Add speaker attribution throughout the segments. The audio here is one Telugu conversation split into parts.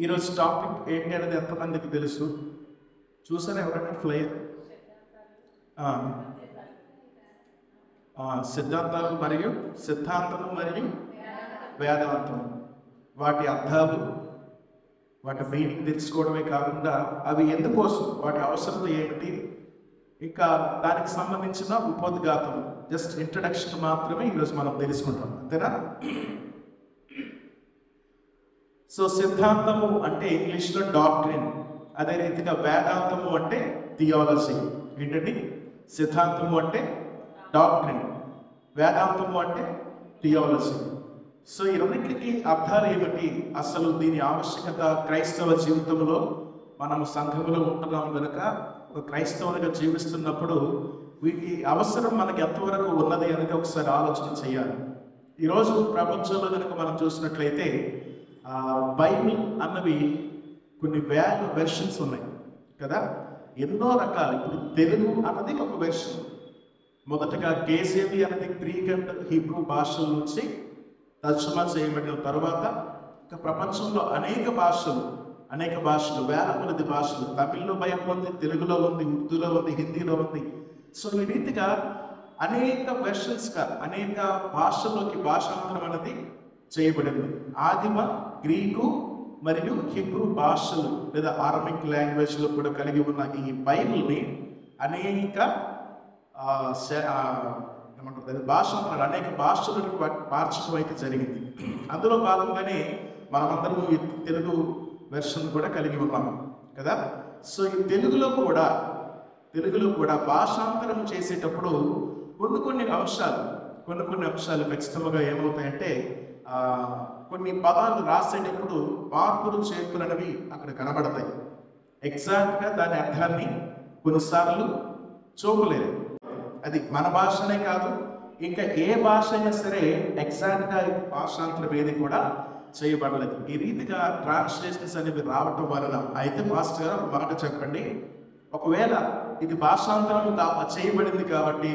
Speaker 1: ఈరోజు టాపిక్ ఏంటి అనేది ఎంతమందికి తెలుసు? చూసారా ఎవరైనా ఫ్లైర్? సిద్ధాంతాలు మరియు సిద్ధాంతము మరియు వేదాంతము, వాటి అర్థాలు, వాటి మీనింగ్ తెలుసుకోవడమే కాకుండా అవి ఎందుకోసం, వాటి అవసరం ఏమిటి, ఇంకా దానికి సంబంధించిన ఉపోద్ఘాతం, జస్ట్ ఇంట్రడక్షన్ మాత్రమే ఈరోజు మనం తెలుసుకుంటాం, అంతేనా? సో సిద్ధాంతము అంటే ఇంగ్లీష్లో డాక్ట్రిన్, అదే రీతిగా వేదాంతము అంటే థియాలజీ. ఏంటండి? సిద్ధాంతము అంటే డాక్ట్రిన్, వేదాంతము అంటే థియాలజీ. సో ఈ రెండింటికి అర్థాలు ఏమిటి, అసలు దీని ఆవశ్యకత క్రైస్తవ జీవితంలో, మనము సంఘంలో ఉంటున్నాం కనుక ఒక క్రైస్తవునిగా జీవిస్తున్నప్పుడు వీటి అవసరం మనకి ఎంతవరకు ఉన్నది అనేది ఒకసారి ఆలోచన చేయాలి. ఈరోజు ప్రపంచంలో కనుక మనం చూసినట్లయితే బైబిల్ అన్నవి కొన్ని వేల వెర్షన్స్ ఉన్నాయి కదా, ఎన్నో రకాలు. ఇప్పుడు తెలుగు అన్నది ఒక వెర్షన్. మొదటగా కేజేబీ అనేది గ్రీక్ అండ్ హీబ్రూ భాషల నుంచి తర్జుమా చేయబడిన తర్వాత ఇంకా ప్రపంచంలో అనేక భాషలు, వేల కొలది భాషలు, తమిళ్లో బైబిల్ ఉంది, తెలుగులో ఉంది, ఉర్దూలో ఉంది, హిందీలో ఉంది. సో ఈ రీతిగా అనేక వెర్షన్స్గా అనేక భాషల్లోకి భాషాంతరం అనేది చేయబడింది. ఆదిమ గ్రీకు మరియు హిబ్రూ భాషలు లేదా ఆరమిక్ లాంగ్వేజ్లో కూడా కలిగి ఉన్న ఈ బైబిల్ని అనేక భాషాంతరాలు, అనేక భాషలకు మార్చడం అయితే జరిగింది. అందులో భాగంగానే మనమందరము ఈ తెలుగు వెర్షన్ కూడా కలిగి ఉన్నాము కదా. సో ఈ తెలుగులో కూడా భాషాంతరం చేసేటప్పుడు కొన్ని అంశాలు ఖచ్చితంగా ఏమవుతాయంటే, కొన్ని పదాలు రాసేటప్పుడు మార్పులు చేర్పులు అనేవి అక్కడ కనబడతాయి. ఎగ్జాక్ట్గా దాని అర్థాన్ని కొన్నిసార్లు చూపలేదు. అది మన భాషనే కాదు, ఇంకా ఏ భాష అయినా సరే ఎగ్జాక్ట్గా భాషాంతరం ఏది కూడా చేయబడలేదు. ఈ రీతిగా ట్రాన్స్లేషన్స్ అనేవి రావటం వలన, అయితే మాస్టర్ గారు ఒక మాట చెప్పండి, ఒకవేళ ఇది భాషాంతరం చేయబడింది కాబట్టి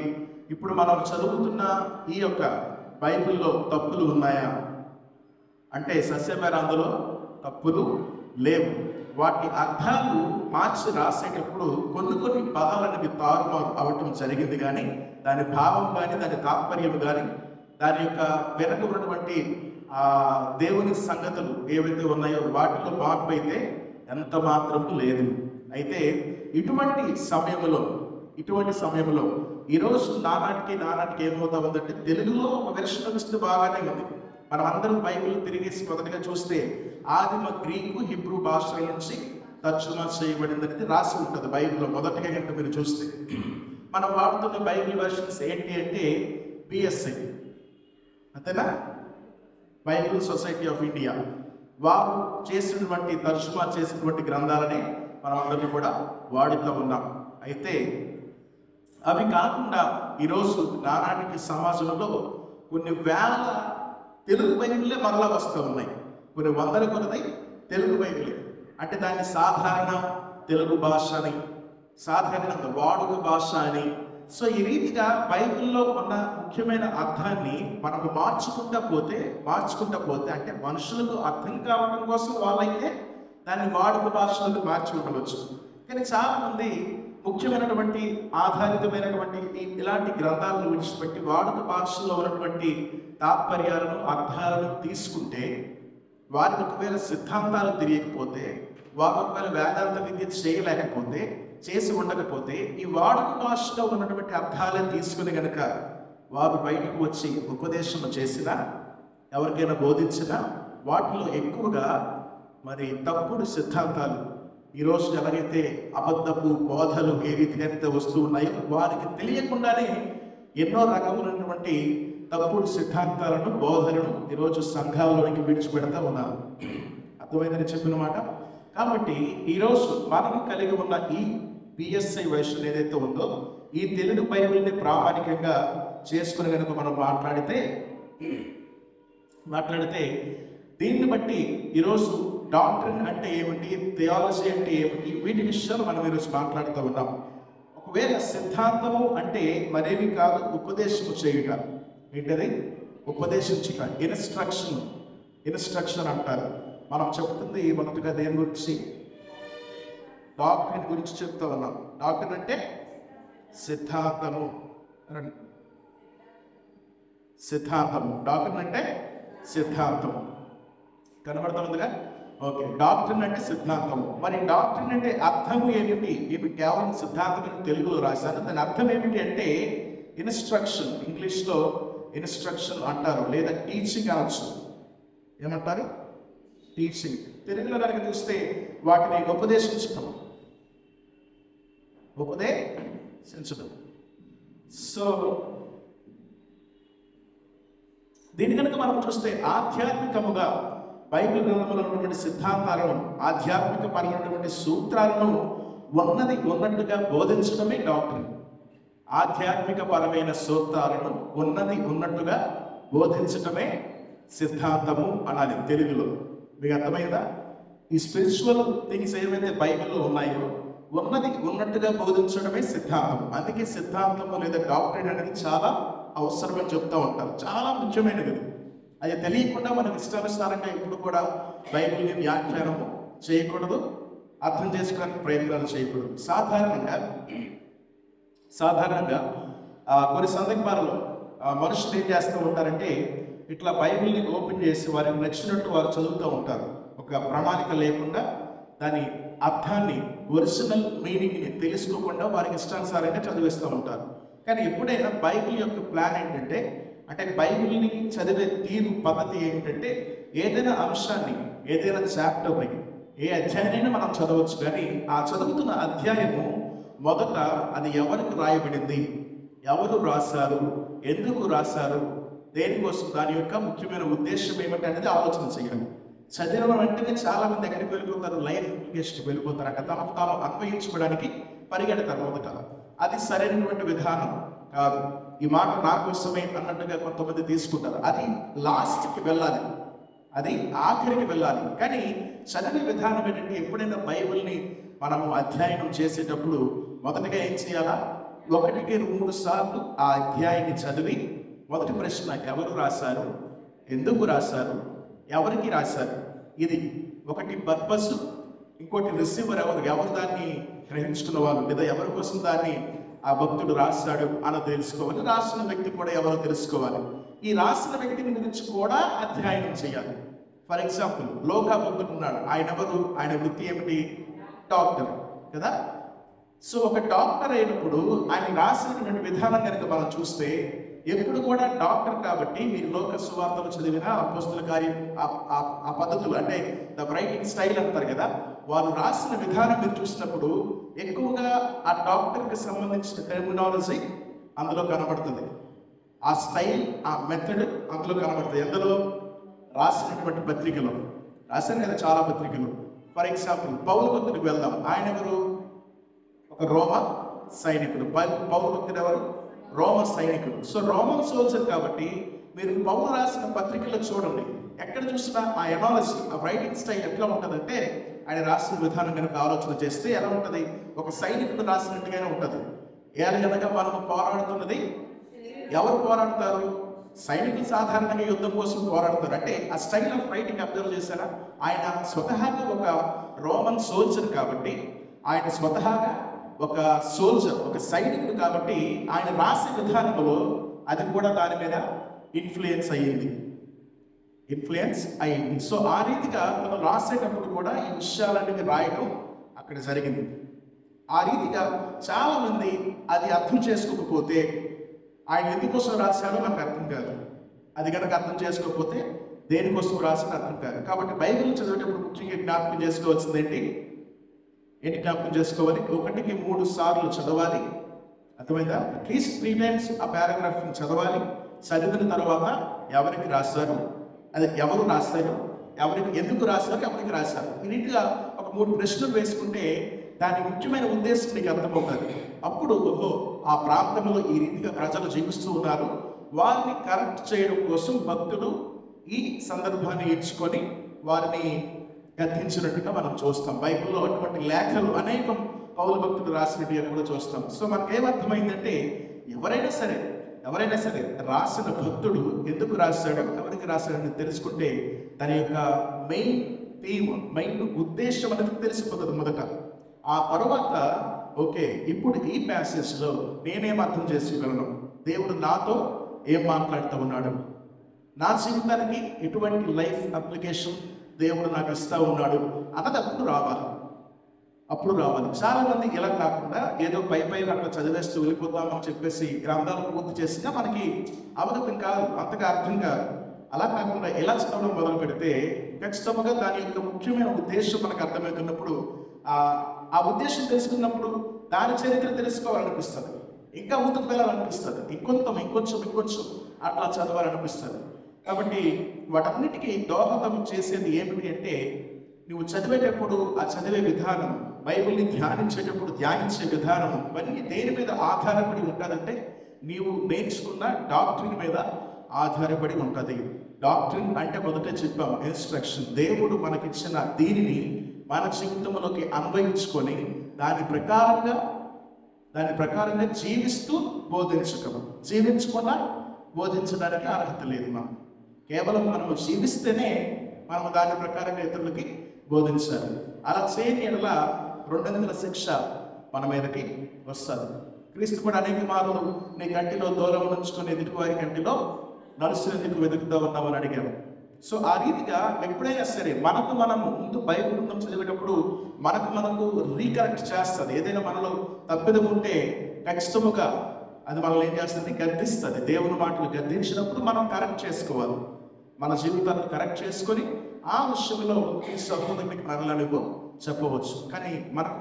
Speaker 1: ఇప్పుడు మనం చదువుతున్న ఈ యొక్క బైబిల్లో తప్పులు ఉన్నాయా అంటే సస్యమేర అందులో తప్పులు లేవు. వాటి అర్థాలు మార్చి రాసేటప్పుడు కొన్ని పదాలు అనేవి తారుమారు అవటం జరిగింది, కానీ దాని భావం కానీ దాని తాత్పర్యం కానీ దాని యొక్క వెనక ఉన్నటువంటి దేవుని సంగతులు ఏవైతే ఉన్నాయో వాటిలో మార్పు అయితే ఎంత మాత్రము లేదు. అయితే ఇటువంటి సమయంలో ఈరోజు నానాటికి ఏమవుతా ఉందంటే, తెలుగులో ఒక వెర్షన్ ఇస్తే బాగానే ఉంది. మనం అందరం బైబిల్ తిరిగేసి మొదటిగా చూస్తే ఆదిమ గ్రీకు హిబ్రూ భాషల నుంచి తర్జుమా చేయబడింది అనేది రాసి ఉంటుంది బైబిల్లో. మొదటిగా కనుక మీరు చూస్తే మనం వాడుతున్న బైబిల్ వెర్షన్స్ ఏంటి అంటే బిఎస్ఐ, అంతేనా, బైబిల్ సొసైటీ ఆఫ్ ఇండియా, వారు చేసినటువంటి తర్జుమా చేసినటువంటి గ్రంథాలని మనం అందరినీ కూడా వాడుతూ ఉన్నాం. అయితే అవి కాకుండా ఈరోజు నానాటికి సమాజంలో కొన్ని వేల తెలుగు బైబిల్లే మరలా వస్తూ ఉన్నాయి, కొన్ని వందల కొలది తెలుగు బైబిలే. అంటే దాన్ని సాధారణ తెలుగు భాష అని, సాధారణంగా వాడుక భాష అని. సో ఈ రీతిగా బైబిల్లో ఉన్న ముఖ్యమైన అర్థాన్ని మనకు మార్చుకుంటా పోతే అంటే మనుషులకు అర్థం కావడం కోసం వాళ్ళైతే దాన్ని వాడుక భాషలకు మార్చి ఉండవచ్చు. కానీ చాలామంది ముఖ్యమైనటువంటి ఆధారితమైనటువంటి ఇలాంటి గ్రంథాలను విడిచిపెట్టి వాడుక భాషలో ఉన్నటువంటి తాత్పర్యాలను, అర్థాలను తీసుకుంటే, వారికి ఒకవేళ సిద్ధాంతాలు తెలియకపోతే, వారు ఒకవేళ వేదాంత విద్య చేసి ఉండకపోతే ఈ వాడుక భాషలో ఉన్నటువంటి అర్థాలను తీసుకుని కనుక వారు బయటకు వచ్చి ఉపదేశం చేసినా, ఎవరికైనా బోధించినా, వాటిలో ఎక్కువగా మరి తప్పుడు సిద్ధాంతాలు, ఈరోజు ఎలాగైతే అబద్ధపు బోధలు ఏ రీతిగా అయితే వస్తూ ఉన్నాయో వారికి తెలియకుండానే ఎన్నో రకములైనటువంటి తప్పుడు సిద్ధాంతాలను, బోధలను ఈరోజు సంఘాల్లోనికి విడిచిపెడతా ఉన్నారు. అర్థమైందని చెప్పిన మాట. కాబట్టి ఈరోజు మనం కలిగి ఉన్న ఈ బిఎస్ఐ వెర్షన్ ఏదైతే ఉందో, ఈ తెలుగు బైబిల్ని ప్రామాణికంగా చేసుకుని కనుక మనం మాట్లాడితే దీన్ని బట్టి ఈరోజు డాక్ట్రిన్ అంటే ఏమిటి, థియాలజీ అంటే ఏమిటి, వీటి విషయాలు మనం ఈరోజు మాట్లాడుతూ ఉన్నాం. ఒకవేళ సిద్ధాంతము అంటే మరేమి కాదు, ఉపదేశము చేయుట. ఏంటది? ఉపదేశించుట, ఇన్స్ట్రక్షన్ అంటారు. మనం చెప్తుంది మొదటగా దేని గురించి? డాక్ట్రిన్ గురించి చెప్తా ఉన్నాం. డాక్ట్రిన్ అంటే సిద్ధాంతము. సిద్ధాంతము. డాక్ట్రిన్ అంటే సిద్ధాంతం. కనబడుతుందిగా? ఓకే, డాక్ట్రిన్ అంటే సిద్ధాంతము. మరి డాక్ట్రిన్ అంటే అర్థము ఏమిటి? ఇవి కేవలం సిద్ధాంతం తెలుగులో రాశాను. దాని అర్థం ఏమిటి అంటే ఇన్స్ట్రక్షన్. ఇంగ్లీష్లో ఇన్స్ట్రక్షన్ అంటారు, లేదా టీచింగ్ అనొచ్చు. ఏమంటారు? టీచింగ్. తెలుగులో కనుక చూస్తే వాటిని ఉపదేశించటం. ఉపదేశించడం. సో దీని కనుక మనం చూస్తే ఆధ్యాత్మికముగా బైబిల్ గ్రంథంలో ఉన్నటువంటి సిద్ధాంతాలను, ఆధ్యాత్మిక పరమైనటువంటి సూత్రాలను ఉన్నట్టుగా బోధించడమే డాక్ట్రిన్. ఆధ్యాత్మిక పరమైన సూత్రాలను ఉన్నట్టుగా బోధించటమే సిద్ధాంతము అనాలి తెలుగులో. మీకు అర్థమైందా? ఈ స్పిరిచువల్ థింగ్స్ ఏవైతే బైబిల్లో ఉన్నాయో ఉన్నట్టుగా బోధించడమే సిద్ధాంతం. అందుకే సిద్ధాంతము లేదా డాక్ట్రిన్ అనేది చాలా అవసరమని చెప్తూ ఉంటారు. చాలా ముఖ్యమైనది. అది తెలియకుండా మనకు ఇష్టానుసారంగా ఎప్పుడు కూడా బైబిల్ని వ్యాఖ్యానము చేయకూడదు, అర్థం చేసుకోవడానికి ప్రయత్నాలు చేయకూడదు. సాధారణంగా కొన్ని సందర్భాలలో మనుషులు ఏం చేస్తూ ఉంటారంటే ఇట్లా బైబిల్ని ఓపెన్ చేసి వారికి నచ్చినట్టు వారు చదువుతూ ఉంటారు. ఒక ప్రణాళిక లేకుండా దాని అర్థాన్ని, ఒరిజినల్ మీనింగ్ని తెలుసుకోకుండా వారికి ఇష్టానుసారంగా చదివిస్తూ ఉంటారు. కానీ ఎప్పుడైనా బైబిల్ యొక్క ప్లాన్ ఏంటంటే, అంటే బైబిల్ని చదివే తీరు పద్ధతి ఏమిటంటే ఏదైనా అంశాన్ని, ఏదైనా చాప్టర్ని, ఏ అధ్యాయాన్ని మనం చదవచ్చు. కానీ ఆ చదువుతున్న అధ్యాయము మొదట అది ఎవరికి రాయబడింది, ఎవరు రాశారు, ఎందుకు రాశారు, దేనికోసం, దాని యొక్క ముఖ్యమైన ఉద్దేశం ఏమిటి అనేది ఆలోచన చేయాలి. చదివిన వెంటనే చాలా మంది ఎక్కడికి వెళ్ళిపోతారు? లైఫ్ అప్లికేషన్కి వెళ్ళిపోతారు. అక్కడ తమకు తాము అన్వయించుకోవడానికి పరిగెడతారు మొదట. అది సరైనటువంటి విధానం కాదు. ఈ మాట నా కోసమే అన్నట్టుగా కొంతమంది తీసుకుంటారు. అది లాస్ట్కి వెళ్ళాలి, అది ఆఖరికి వెళ్ళాలి. కానీ చదివే విధానం ఏంటంటే ఎప్పుడైనా బైబిల్ని మనము అధ్యయనం చేసేటప్పుడు మొదటగా ఏం చేయాలా? 1-3 సార్లు ఆ అధ్యాయాన్ని చదివి మొదటి ప్రశ్న ఎవరు రాశారు, ఎందుకు రాశారు, ఎవరికి రాశారు, ఇది ఒకటి పర్పస్, ఇంకోటి రిసీవర్ ఎవరు దాన్ని గ్రహించుకున్న వాళ్ళు, లేదా ఎవరి కోసం దాన్ని ఆ భక్తుడు రాశాడు అని తెలుసుకోవాలి. రాసిన వ్యక్తి కూడా ఎవరో తెలుసుకోవాలి. ఈ రాసిన వ్యక్తిని గురించి కూడా అధ్యయనం చేయాలి. ఫర్ ఎగ్జాంపుల్, లోకా భక్తుడు ఉన్నాడు. ఆయన ఎవరు? ఆయన వృత్తి ఏమిటి? డాక్టర్ కదా. సో ఒక డాక్టర్ అయినప్పుడు ఆయన రాసినటువంటి విధానం కనుక మనం చూస్తే ఎప్పుడు కూడా డాక్టర్ కాబట్టి, మీరు లోక సువార్తలు చదివిన అపోస్తుల కార్యం ఆ పద్ధతులు, అంటే ద రైటింగ్ స్టైల్ అంటారు కదా, వారు రాసిన విధానం మీరు చూసినప్పుడు ఎక్కువగా ఆ డాక్టర్కి సంబంధించిన టెర్మినాలజీ అందులో కనబడుతుంది. ఆ స్టైల్, ఆ మెథడ్ అందులో కనబడుతుంది. ఎందులో? రాసినటువంటి పత్రికలు. రాశారు కదా చాలా పత్రికలు. ఫర్ ఎగ్జాంపుల్, పౌలు భక్తుడికి వెళ్దాం. ఆయన ఎవరు? ఒక రోమా సైనికుడు. పౌలు భక్తుడు ఎవరు? రోమ సైనికుడు. సో రోమన్ సోల్జర్ కాబట్టి మీరు పౌలు రాసిన పత్రికల్లో చూడండి, ఎక్కడ చూసినా ఆ ఎనాలజీ, ఆ రైటింగ్ స్టైల్ ఎట్లా ఉంటుందంటే, ఆయన రాసిన విధానం కనుక ఆలోచన చేస్తే ఎలా ఉంటుంది? ఒక సైనికుడు రాసినట్టుగానే ఉంటుంది. ఏదైనా మనము పోరాడుతున్నది, ఎవరు పోరాడతారు? సైనికులు సాధారణంగా యుద్ధం కోసం పోరాడతారు. అంటే ఆ స్టైల్ ఆఫ్ రైటింగ్ అబ్జర్వ్ చేశారా? ఆయన స్వతహాగా ఒక రోమన్ సోల్జర్ కాబట్టి, ఆయన స్వతహాగా ఒక సోల్జర్, ఒక సైనికుడు కాబట్టి ఆయన రాసే విధానంలో అది కూడా దాని మీద ఇన్ఫ్లుయెన్స్ అయ్యింది. సో ఆ రీతిగా మనం రాసేటప్పుడు కూడా ఈ విషయాలన్నీ రాయడం అక్కడ జరిగింది. ఆ రీతిగా చాలా మంది అది అర్థం చేసుకోకపోతే, ఆయన ఎందుకోసం రాశాడో మనకు అర్థం కాదు. అది కనుక అర్థం చేసుకోకపోతే దేనికోసం రాసిన అర్థం కాదు. కాబట్టి బైబిల్ చదివేటప్పుడు ముఖ్యంగా జ్ఞాపకం చేసుకోవాల్సింది ఏంటి జ్ఞాపకం చేసుకోవాలి? 1-3 సార్లు చదవాలి. అర్థమైందా? అట్లీస్ట్ 3 times ఆ పారాగ్రాఫ్ని చదవాలి. చదివిన తర్వాత ఎవరికి రాశారు, అది ఎవరు రాశారు, ఎవరికి ఎందుకు రాశారు, ఎవరికి రాశారు, ఈ రీతిగా ఒక 3 ప్రశ్నలు వేసుకుంటే దాని ముఖ్యమైన ఉద్దేశం నీకు అర్థమవుతుంది. అప్పుడు ఓహో, ఆ ప్రాంతంలో ఈ రీతిగా ప్రజలు జీవిస్తూ ఉన్నారు, వారిని కరెక్ట్ చేయడం కోసం భక్తుడు ఈ సందర్భాన్ని ఎంచుకొని వారిని గద్దించినట్టుగా మనం చూస్తాం. బైబిల్లో అటువంటి లేఖలు అనేకం పౌలు భక్తుడు రాసినట్టుగా కూడా చూస్తాం. సో మనకేమర్థమైందంటే ఎవరైనా సరే రాసిన భక్తుడు ఎందుకు రాశాడు, ఎవరికి రాశాడని తెలుసుకుంటే దాని యొక్క మెయిన్ థీమ్, మెయిన్ ఉద్దేశం అనేది తెలిసిపోతుంది మొదట. ఆ తర్వాత ఓకే, ఇప్పుడు ఈ ప్యాసేజ్లో నేనేం అర్థం చేసుకోగలను, దేవుడు నాతో ఏం మాట్లాడుతూ ఉన్నాడు, నా జీవితానికి ఎటువంటి లైఫ్ అప్లికేషన్ దేవుడు నాకు ఇస్తూ ఉన్నాడు అన్నది అప్పుడు రావాలి. చాలా మంది ఇలా కాకుండా ఏదో పై అట్లా చదివేస్తూ వెళ్ళిపోతామని చెప్పేసి గ్రంథాలు పూర్తి చేసినా మనకి అవగతం కాదు, అంతగా అర్థం కాదు. అలా కాకుండా ఎలా చదవడం మొదలు పెడితే ఖచ్చితంగా దాని యొక్క ముఖ్యమైన ఉద్దేశం మనకు అర్థమవుతున్నప్పుడు, ఆ ఉద్దేశం తెలుసుకున్నప్పుడు దాని చరిత్ర తెలుసుకోవాలనిపిస్తుంది, ఇంకా ముందుకు వెళ్ళాలనిపిస్తుంది, ఇంకొంచెం అట్లా చదవాలనిపిస్తుంది. కాబట్టి వాటన్నిటికీ దోహదం చేసేది ఏమిటి అంటే, నువ్వు చదివేటప్పుడు ఆ చదివే విధానం, బైబిల్ని ధ్యానించే విధానం, ఇవన్నీ దేని మీద ఆధారపడి ఉంటుందంటే నీవు నేర్చుకున్న డాక్ట్రిన్ మీద ఆధారపడి ఉంటుంది. డాక్ట్రిన్ అంటే మొదట చెప్పాం, ఇన్స్ట్రక్షన్. దేవుడు మనకిచ్చిన దీనిని మన జీవితంలోకి అన్వయించుకొని దాని ప్రకారంగా జీవిస్తూ జీవించకుండా బోధించడానికి అర్హత లేదు. కేవలం మనము జీవిస్తేనే మనము దాని ప్రకారంగా ఇతరులకి బోధించాలి. అలా చేయని ఎడల 200 శిక్ష మన మీదకి వస్తుంది. క్రీస్తు కూడా అనేక మార్లు నీ కంటిలో దూరం ఉంచుకొని ఎదుటి వారి కంటిలో నలుసునందుకు వెతుకుతూ ఉన్నామని అడిగాము. సో ఆ రీతిగా ఎప్పుడైనా సరే మనము ముందు బైబిల్ గ్రంథం చదివేటప్పుడు మనకు రీకరెక్ట్ చేస్తుంది. ఏదైనా మనలో తప్పిదం ఉంటే ఖచ్చితంగా అది మనల్ని ఏం చేస్తుంది, గద్దిస్తుంది. దేవుని మాటలు గద్దించినప్పుడు మనం కరెక్ట్ చేసుకోవాలి, మన జీవితాన్ని కరెక్ట్ చేసుకొని ఆ విషయంలో ఈ సహోదరునికి మరలను చెప్పవచ్చు. కానీ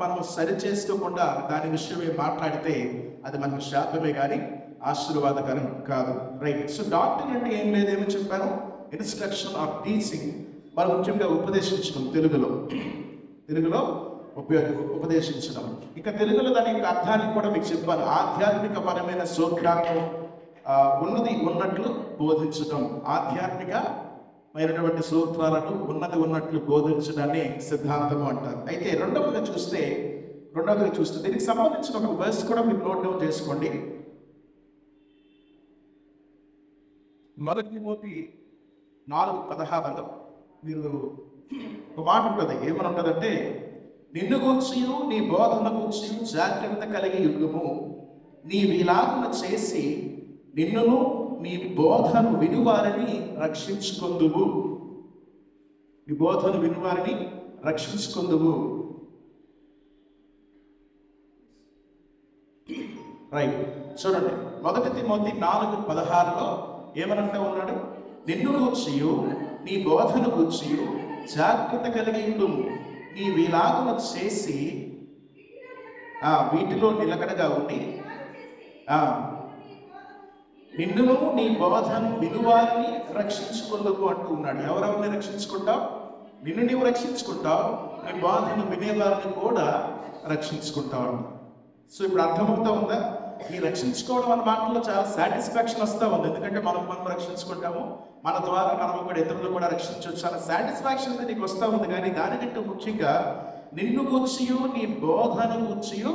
Speaker 1: మనం సరి చేసుకోకుండా దాని విషయమే మాట్లాడితే అది మనకు శాపమే కానీ ఆశీర్వాదకరం కాదు. రైట్. సో డాక్టర్ అంటే ఏం లేదేమో చెప్పాను, ఇన్స్ట్రక్షన్ ఆఫ్ టీచింగ్. మనం ముఖ్యంగా ఉపదేశించడం, తెలుగులో ఉపదేశించడం. ఇక తెలుగులో దాని యొక్క అర్థాన్ని కూడా మీకు చెప్పాను. ఆధ్యాత్మిక పరమైన సూత్రాలను ఉన్నట్లు బోధించడం, ఆధ్యాత్మికమైనటువంటి సూత్రాలను ఉన్నట్లు బోధించడాన్ని సిద్ధాంతము అంటారు. అయితే రెండవది చూస్తే దీనికి సంబంధించిన ఒక వర్స్ కూడా మీరు నోట్ డౌన్ చేసుకోండి. 1 తిమోతి 4:16 మీరు ఒక మాట ఉంటుంది. ఏమని ఉంటుందంటే, నిన్ను గూర్చియు నీ బోధన గూర్చియు జాగ్రత్త కలిగి ఉండుము, నీవిలాగున చేసి నిన్నును నీ బోధను వినువారిని రక్షించుకొందువు. రైట్. చూడండి, 1 తిమోతి 4:16 ఏమనంటే ఉన్నాడు, నిన్ను గూర్చియు నీ బోధను గూర్చియు జాగ్రత్త కలిగి ఉండుము, నీవిలాగున చేసి వీటిలో నిలకడగా ఉండి నిన్నును నీ బోధను వినువారిని రక్షించుకుందుకు అంటూ ఉన్నాడు. ఎవరెవరిని రక్షించుకుంటావు? నిన్ను నీవు రక్షించుకుంటావు, నీ బోధను వినేవారిని కూడా రక్షించుకుంటావు. సో ఇప్పుడు అర్థమవుతా ఉందా? ఈ రక్షించుకోవడం అన్న మాటల్లో చాలా సాటిస్ఫాక్షన్ వస్తూ ఉంది. ఎందుకంటే మనం రక్షించుకుంటాము, మన ద్వారా మనం కూడా ఇతరులు కూడా రక్షించవచ్చు. చాలా సాటిస్ఫాక్షన్ అనేది నీకు వస్తూ ఉంది. కానీ దానికంటే ముఖ్యంగా నిన్ను గూర్చియు నీ బోధను గూర్చియు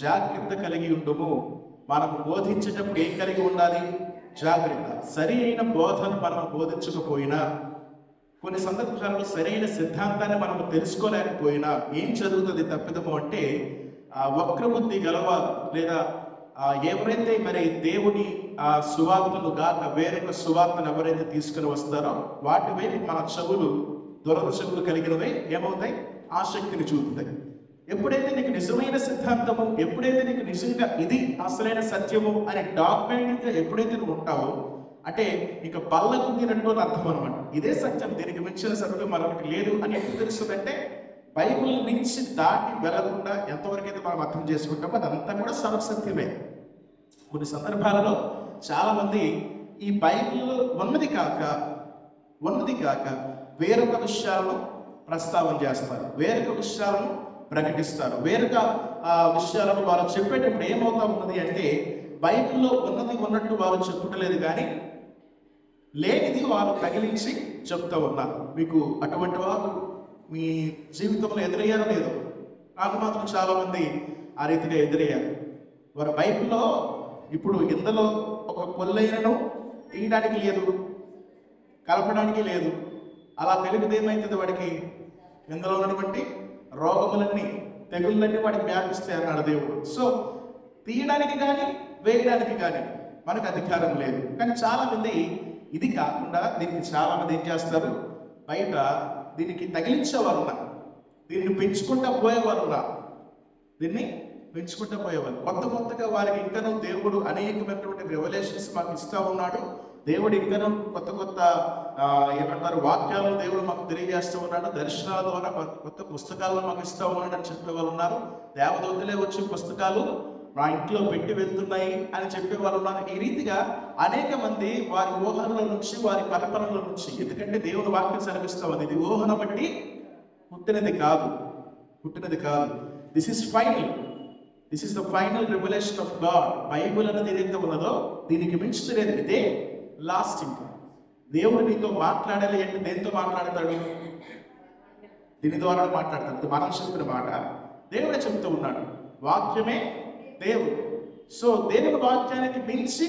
Speaker 1: జాగ్రత్త కలిగి ఉండుము. మనము బోధించేటప్పుడు ఏం కలిగి ఉండాలి? జాగ్రత్త. సరి అయిన బోధను మనం బోధించకపోయినా, కొన్ని సందర్భాల్లో సరైన సిద్ధాంతాన్ని మనం తెలుసుకోలేకపోయినా ఏం జరుగుతుంది తప్పిదము అంటే, వక్రబుద్ధి గలవారు లేదా ఎవరైతే మరి దేవుని సువార్తలు గాక వేరొక సువార్తను ఎవరైతే తీసుకుని వస్తారో వాటి వైపు మన చెవులు దురదశకులు కలిగినవే ఏమవుతాయి? ఆసక్తిని చూపుతాయి. ఎప్పుడైతే నీకు నిజమైన సిద్ధాంతము, ఎప్పుడైతే నీకు నిజంగా ఇది అసలైన సత్యము అనే డాక్యుమెంట్గా ఎప్పుడైతే నువ్వు ఉంటావో, అంటే ఇక పళ్ళకు తినట్టు అర్థం అనమాట. ఇదే సత్యం, దీనికి మించిన సత్యం మరొకటి లేదు అని ఎప్పుడు తెలుస్తుందంటే, బైబిల్ నుంచి దాటి వెళ్లకుండా ఎంతవరకు అయితే మనం అర్థం చేసుకుంటామో అదంతా కూడా సర్వసత్యమే. కొన్ని సందర్భాలలో చాలా మంది ఈ బైబిల్లో ఉన్నది కాక వేరొక విషయాలను ప్రస్తావన చేస్తారు, వేరొక విషయాలను ప్రకటిస్తారు, వేరొక విషయాలను వారు చెప్పేటప్పుడు ఏమవుతా ఉన్నది అంటే, బైబిల్లో ఉన్నట్టు వారు చెప్పుటలేదు కానీ లేనిది వారు తగిలించి చెప్తూ ఉన్నారు. మీకు అటువంటి వారు మీ జీవితంలో ఎదురయ్యారో లేదో, నాకు మాత్రం చాలామంది ఆ రీతిగా ఎదురయ్యారు. వారు బైబిల్లో ఇప్పుడు ఇందులో ఒక పొల్లైనను తీయడానికి లేదు, కలపడానికి లేదు. అలా కలిపితే ఏమవుతుంది? వాడికి ఇందులో ఉన్నటువంటి రోగములన్నీ, తెగుళ్ళన్నీ వాడికి వ్యాపిస్తాయి అన్నాడు దేవుడు. సో తీయడానికి కానీ వేయడానికి కానీ మనకు అధికారం లేదు. కానీ చాలా మంది ఇది కాకుండా దీనికి చాలా మంది ఏం చేస్తారు, బయట దీనికి తగిలించేవారు ఉన్నారు, దీన్ని పెంచుకుంటా పోయేవారు ఉన్నారు, దీన్ని పెంచుకుంటూ పోయేవారు. కొత్తగా వారికి ఇంకనూ దేవుడు అనేకమైనటువంటి రెవల్యూషన్స్ మాకు ఇస్తూ ఉన్నాడు. దేవుడు ఇంకనూ కొత్త ఏమంటారు వాక్యాలను దేవుడు మాకు తెలియజేస్తూ ఉన్నాడు. దర్శనాల ద్వారా కొత్త పుస్తకాలను మాకు ఇస్తూ ఉన్నాడు అని చెప్పేవాళ్ళు ఉన్నారు. దేవదూతలే వచ్చి పుస్తకాలు మా ఇంట్లో పెట్టి వెళ్తున్నాయి అని చెప్పేవాళ్ళు ఉన్నారు. ఈ రీతిగా అనేక మంది వారి ఊహల నుంచి, వారి కల్పనల నుంచి, ఎందుకంటే దేవుడు వాక్యం సెలవిస్తూ ఉంది, ఇది ఊహన బట్టి పుట్టినది కాదు. This is final. This is the final revolution of God. Bible అనేది ఏదైతే ఉన్నదో దీనికి మించుతులేదు, ఇదే లాస్టింగ్. దేవుడు నీతో మాట్లాడాలి అంటే దేంతో మాట్లాడతాడు? దీని ద్వారా మాట్లాడతాడు. మనం చెప్పిన మాట దేవుడే చెప్తూ ఉన్నాడు. వాక్యమే దేవుడు. సో దేవుని వాక్యానికి మించి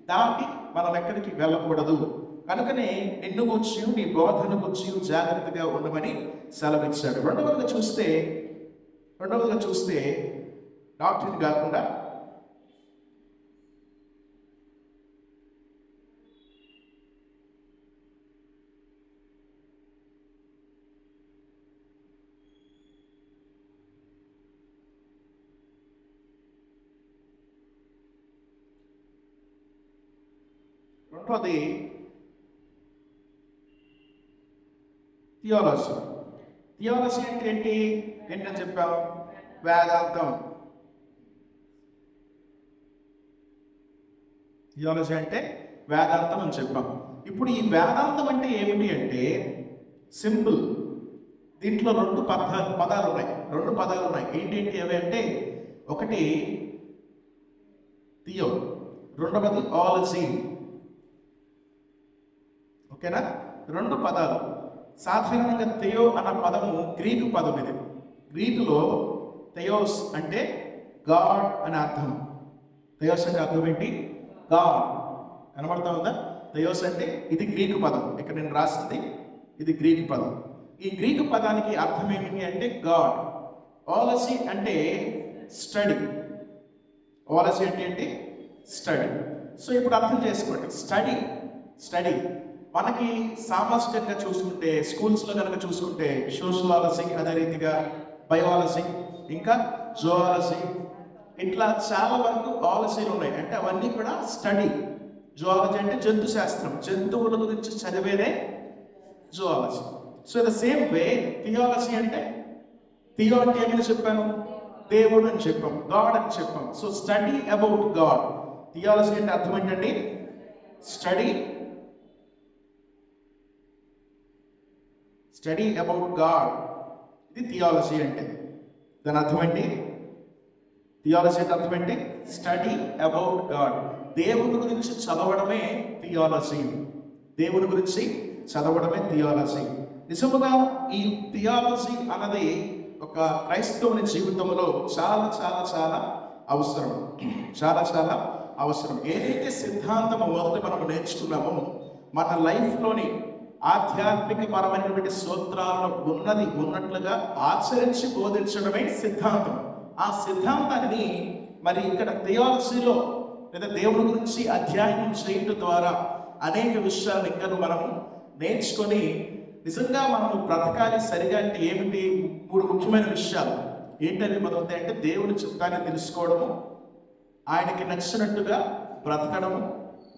Speaker 1: దాటి మనం ఎక్కడికి వెళ్ళకూడదు. కనుకనే నిన్ను గురించి, నీ బోధన గురించి జాగ్రత్తగా ఉండమని సెలవిచ్చాడు. రెండవదిగా చూస్తే డాక్టర్ని కాకుండా రెండవది థియాలజీ. థియాలజీ అంటే ఏంటని చెప్పాం? వేదాంతం. థియాలజీ అంటే వేదాంతం అని చెప్పాం. ఇప్పుడు ఈ వేదాంతం అంటే ఏమిటి అంటే సింపుల్. దీంట్లో రెండు పదాలు ఉన్నాయి. ఏంటంటే అవి అంటే ఒకటి థియో, రెండవది ఆలజీ. ఓకేనా? రెండు పదాలు. సాధారణంగా థియో అన్న పదము గ్రీకు పదం. ఇది గ్రీకులో థెయోస్ అంటే గాడ్ అని అర్థం. థెయోస్ అంటే అర్థం ఏంటి? గాడ్. కనబడతా ఉందా? థెయోస్ అంటే ఇది గ్రీకు పదం. ఇక్కడ నేను రాసింది ఇది గ్రీకు పదం. ఈ గ్రీకు పదానికి అర్థం ఏమిటి అంటే గాడ్. ఆలజీ అంటే స్టడీ. ఆలజీ అంటే ఏంటి? స్టడీ. సో ఇప్పుడు అర్థం చేసుకోండి. స్టడీ మనకి సామాజికంగా చూసుకుంటే, స్కూల్స్లో కనుక చూసుకుంటే సోషలాలజీ, అదే రీతిగా బయాలజీ, ఇంకా జువాలజీ, ఇట్లా చాలా వరకు ఆలజీలు ఉన్నాయి. అంటే అవన్నీ కూడా స్టడీ. జువాలజీ అంటే జంతు శాస్త్రం, జంతువుల గురించి చదివేదే zoology. So the same way theology అంటే, థియో అంటే ఏమని చెప్పాను? దేవుడు అని చెప్పాం, గాడ్ అని చెప్పాం. So study about God. Theology అంటే అర్థం ఏంటండి? Study about God. ఇది థియాలజీ అంటే. దాని అర్థం ఏంటి? థియాలజీ అంటే అర్థం ఏంటి? Study about God. దేవుని గురించి చదవడమే థియాలజీ. నిజముగా ఈ థియాలజీ అన్నది ఒక క్రైస్తవుని జీవితంలో చాలా చాలా చాలా అవసరం. ఏదైతే సిద్ధాంతం మొదట మనం నేర్చుకున్నామో, మన లైఫ్లోని ఆధ్యాత్మిక పరమైనటువంటి సూత్రాలను ఉన్నట్లుగా ఆచరించి బోధించడమే సిద్ధాంతం. ఆ సిద్ధాంతాన్ని మరి ఇక్కడ థియాలజీలో లేదా దేవుని గురించి అధ్యయనం చేయడం ద్వారా అనేక విషయాలను ఇంకా మనము నేర్చుకొని నిజంగా మనము బ్రతకాలి సరిగా అంటే ఏమిటి? 3 ముఖ్యమైన విషయాలు. ఏంటని మొదలవుతాయి అంటే దేవుని చిత్తాన్ని తెలుసుకోవడము, ఆయనకి నచ్చినట్టుగా బ్రతకడము,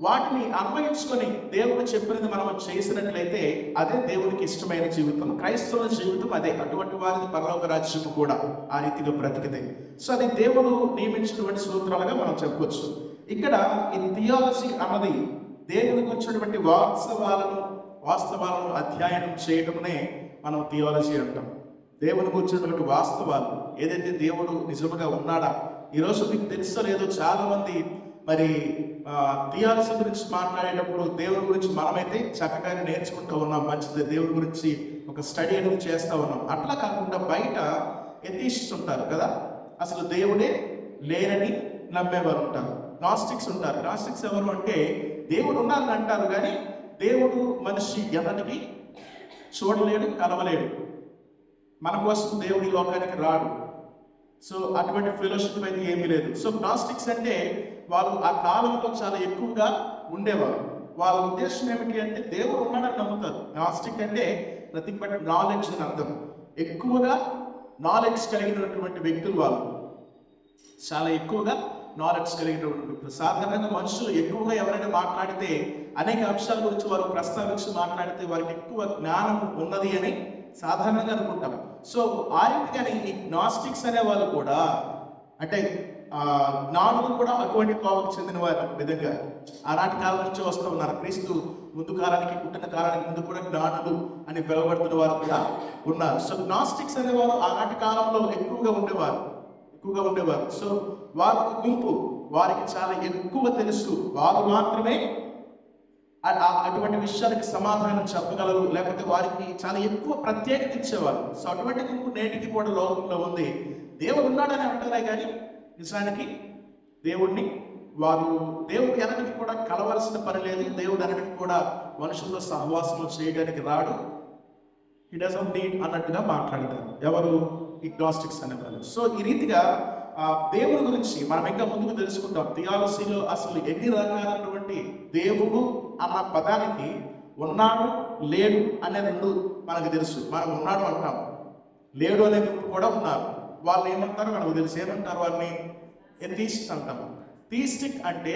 Speaker 1: వాటిని అన్వయించుకొని దేవుడు చెప్పినది మనం చేసినట్లయితే అదే దేవునికి ఇష్టమైన జీవితం. క్రైస్తవుల జీవితం అదే. అటువంటి వారిది పరలోక రాజ్యం కూడా ఆ రీతిగా బ్రతికితే. సో అది దేవుడు నియమించినటువంటి సూత్రాలుగా మనం చెప్పవచ్చు. ఇక్కడ ఈ థియాలజీ అన్నది దేవునికి వచ్చినటువంటి వాస్తవాలను అధ్యయనం చేయడమే మనం థియాలజీ అంటాం. దేవునికి వచ్చినటువంటి వాస్తవాలు, ఏదైతే దేవుడు నిజముగా ఉన్నాడా. ఈరోజు మీకు తెలుసో లేదో, చాలా మంది మరి థియాలజీ గురించి మాట్లాడేటప్పుడు దేవుడి గురించి మనమైతే చక్కగానే నేర్చుకుంటూ ఉన్నాం, మంచిది. దేవుడి గురించి ఒక స్టడీ అనేది చేస్తూ ఉన్నాం. అట్లా కాకుండా బయట ఎథీస్ట్స్ ఉంటారు కదా, అసలు దేవుడే లేరని నమ్మేవారు ఉంటారు. నాస్టిక్స్ ఉంటారు. నాస్టిక్స్ ఎవరు అంటే దేవుడు ఉన్నారని అంటారు, కానీ దేవుడు మనిషి ఎన్నటికీ చూడలేడు, కలవలేడు. మన కోసం దేవుడి లోకానికి రాడు. సో అటువంటి ఫెలోషిప్ అయితే ఏమీ లేదు. సో గ్నాస్టిక్స్ అంటే వాళ్ళు ఆ కాలంలో చాలా ఎక్కువగా ఉండేవారు. వాళ్ళ ఉద్దేశం ఏమిటి అంటే దేవుడు ఉన్నాడని నమ్ముతారు. గ్నాస్టిక్ అంటే నథింగ్ బట్ నాలెడ్జ్ అని అర్థం. ఎక్కువగా నాలెడ్జ్ కలిగినటువంటి వ్యక్తులు వాళ్ళు, చాలా ఎక్కువగా నాలెడ్జ్ కలిగినటువంటి వ్యక్తులు. సాధారణంగా మనుషులు ఎక్కువగా ఎవరైనా మాట్లాడితే, అనేక అంశాల గురించి వారు ప్రస్తావించి మాట్లాడితే వారికి ఎక్కువ జ్ఞానం ఉన్నది అని సాధారణంగా అనుకుంటాం. సో ఆ రీతిగానే ఈ గ్నాస్టిక్స్ అనే వాళ్ళు కూడా, అంటే జ్ఞానులు కూడా అటువంటి కోవకు చెందిన వారు విధంగా ఆనాటి కాలం నుంచి వస్తూ ఉన్నారు. క్రీస్తు ముందు కాలానికి, పుట్టిన కాలానికి ముందు కూడా జ్ఞానులు అని పిలువబడుతున్న వారు కూడా ఉన్నారు. సో గ్నాస్టిక్స్ అనేవారు ఆనాటి కాలంలో ఎక్కువగా ఉండేవారు. సో వారు గుంపు, వారికి చాలా ఎక్కువ తెలుసు, వారు మాత్రమే అటువంటి విషయానికి సమాధానం చెప్పగలరు, లేకపోతే వారికి చాలా ఎక్కువ ప్రత్యేకత ఇచ్చేవారు. సో అటువంటి గుంపు నేటికి కూడా లోకంలో ఉంది. దేవుడు ఉన్నాడని అంటారే కానీ నిజానికి దేవుడు ఎనటికి కూడా కలవలసిన పని లేదు. దేవుడు ఎనటికి కూడా మనుషులతో సహవాసం చేయడానికి రాడు. హి డజంట్ నీడ్ అన్నట్టుగా మాట్లాడతారు ఎవరు? గ్నాస్టిక్స్ అనేవాళ్ళు. సో ఈ రీతిగా దేవుడి గురించి మనం ఇంకా ముందుకు తెలుసుకుంటాం. థియాలజీలో అసలు ఎన్ని రకాలైనటువంటి దేవుడు అన్న పదానికి ఉన్నాడు, లేడు అనే రెండు మనకు తెలుసు. మనం ఉన్నాడు అంటాం, లేడు అనే గుంపు కూడా ఉన్నారు. వాళ్ళు ఏమంటారో మనకు తెలుసు. ఏమంటారు వాళ్ళని? ఎథీస్ట్ అంటాం. థీస్టిక్ అంటే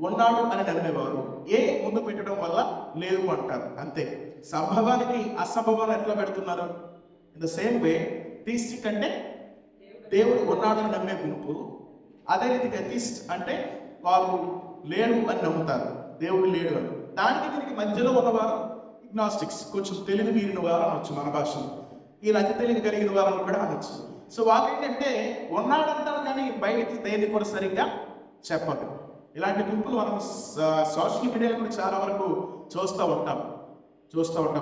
Speaker 1: ఉన్నాడు అని నమ్మేవారు. ముందు పెట్టడం వల్ల లేదు అంటారు, అంతే. సంభవానికి అసంభవాన్ని ఎట్లా పెడుతున్నారు? ఇన్ ద సేమ్ వే థీస్టిక్ అంటే దేవుడు ఉన్నాడు అని నమ్మే గుంపు. అదే రీతిగా ఎథీస్ట్ అంటే వాళ్ళు లేడు అని నమ్ముతారు, దేవుడు లేడు అని. దీనికి మధ్యలో ఉన్నవారు గ్నాస్టిక్స్. కొంచెం తెలివి మీరిన వారు అనొచ్చు మన భాషలో, ఈ అతి తెలివి కలిగిన వారు కూడా అనొచ్చు. సో వాళ్ళు ఏంటంటే ఉన్నాడంటారు కానీ బయటికి దేన్ని కూడా సరిగ్గా చెప్పదు. ఇలాంటి గుంపులు మనం సోషల్ మీడియాలో కూడా చాలా వరకు చూస్తూ ఉంటాం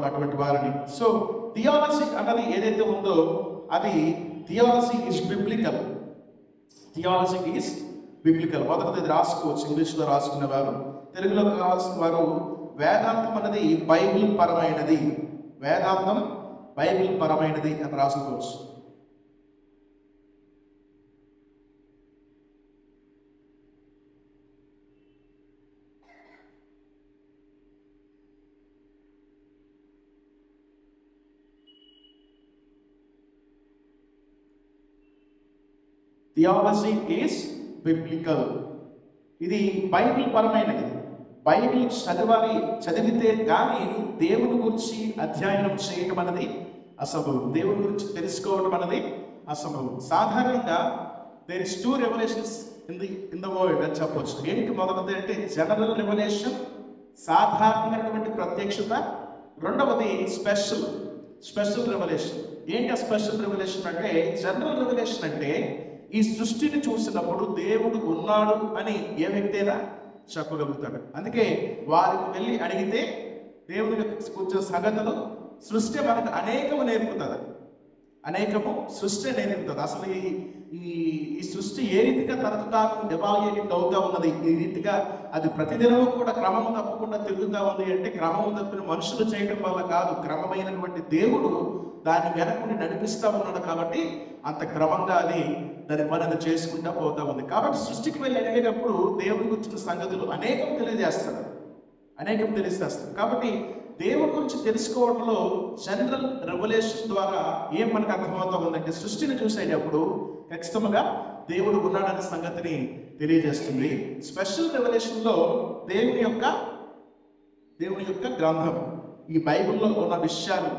Speaker 1: అటువంటి వారిని. సో థియాలజీ అన్నది ఏదైతే ఉందో అది థియాలజీ ఈజ్ బిబ్లికల్. మొదటిది రాసుకోవచ్చు, ఇంగ్లీష్లో రాసుకునేవారు. తెలుగులో కావాల్సిన వారు వేదాంతం అనేది బైబిల్ పరమైనది అని రాసుకోవచ్చు. Theology is biblical. ఇది బైబిల్ పరమైనది. బైబిల్ చదివితే కానీ దేవుని గురించి అధ్యయనం చేయడం అనేది అసంభవం. దేవుని గురించి తెలుసుకోవడం అనేది అసంభవం. సాధారణంగా there is 2 revolutions in the world అని చెప్పవచ్చు. ఏంటి? మొదటిది అంటే జనరల్ రెవల్యూషన్, సాధారణమైనటువంటి ప్రత్యక్షత. రెండవది స్పెషల్ రెవల్యూషన్. ఏంటి ఆ స్పెషల్ రెవల్యూషన్ అంటే? జనరల్ రెవల్యూషన్ అంటే ఈ సృష్టిని చూసినప్పుడు దేవుడు ఉన్నాడు అని ఏ వ్యక్తి అయినా చెప్పగలుగుతాడు. అందుకే వారికి వెళ్ళి అడిగితే దేవుని యొక్క కొంచెం సంగతులు సృష్టి మనకు అనేకము నేర్పుతుంది. అసలు ఈ సృష్టి ఏ రీతిగా తనకు తాను ఎవాల్యుయేట్ అవుతా ఉన్నది, ఈ రీతిగా అది ప్రతిదినము కూడా క్రమము తప్పకుండా తిరుగుతూ ఉంది అంటే క్రమము తప్పిన మనుషులు చేయడం వల్ల కాదు, క్రమమైనటువంటి దేవుడు దాన్ని వెనక్కి నడిపిస్తూ ఉన్నాడు. కాబట్టి అంత క్రమంగా అది దాని పని అది చేసుకుంటూ పోతా ఉంది. కాబట్టి సృష్టికి వెళ్ళి అడిగేటప్పుడు దేవుడి గురించిన సంగతులు అనేకం తెలియజేస్తాడు. కాబట్టి దేవుడి గురించి తెలుసుకోవడంలో జనరల్ రెవల్యూషన్ ద్వారా ఏం మనకు అర్థమవుతా ఉందంటే, సృష్టిని చూసేటప్పుడు ఖచ్చితంగా దేవుడు ఉన్నాడనే సంగతిని తెలియజేస్తుంది. స్పెషల్ రెవల్యూషన్లో దేవుని యొక్క గ్రంథం, ఈ బైబిల్లో ఉన్న విషయాలు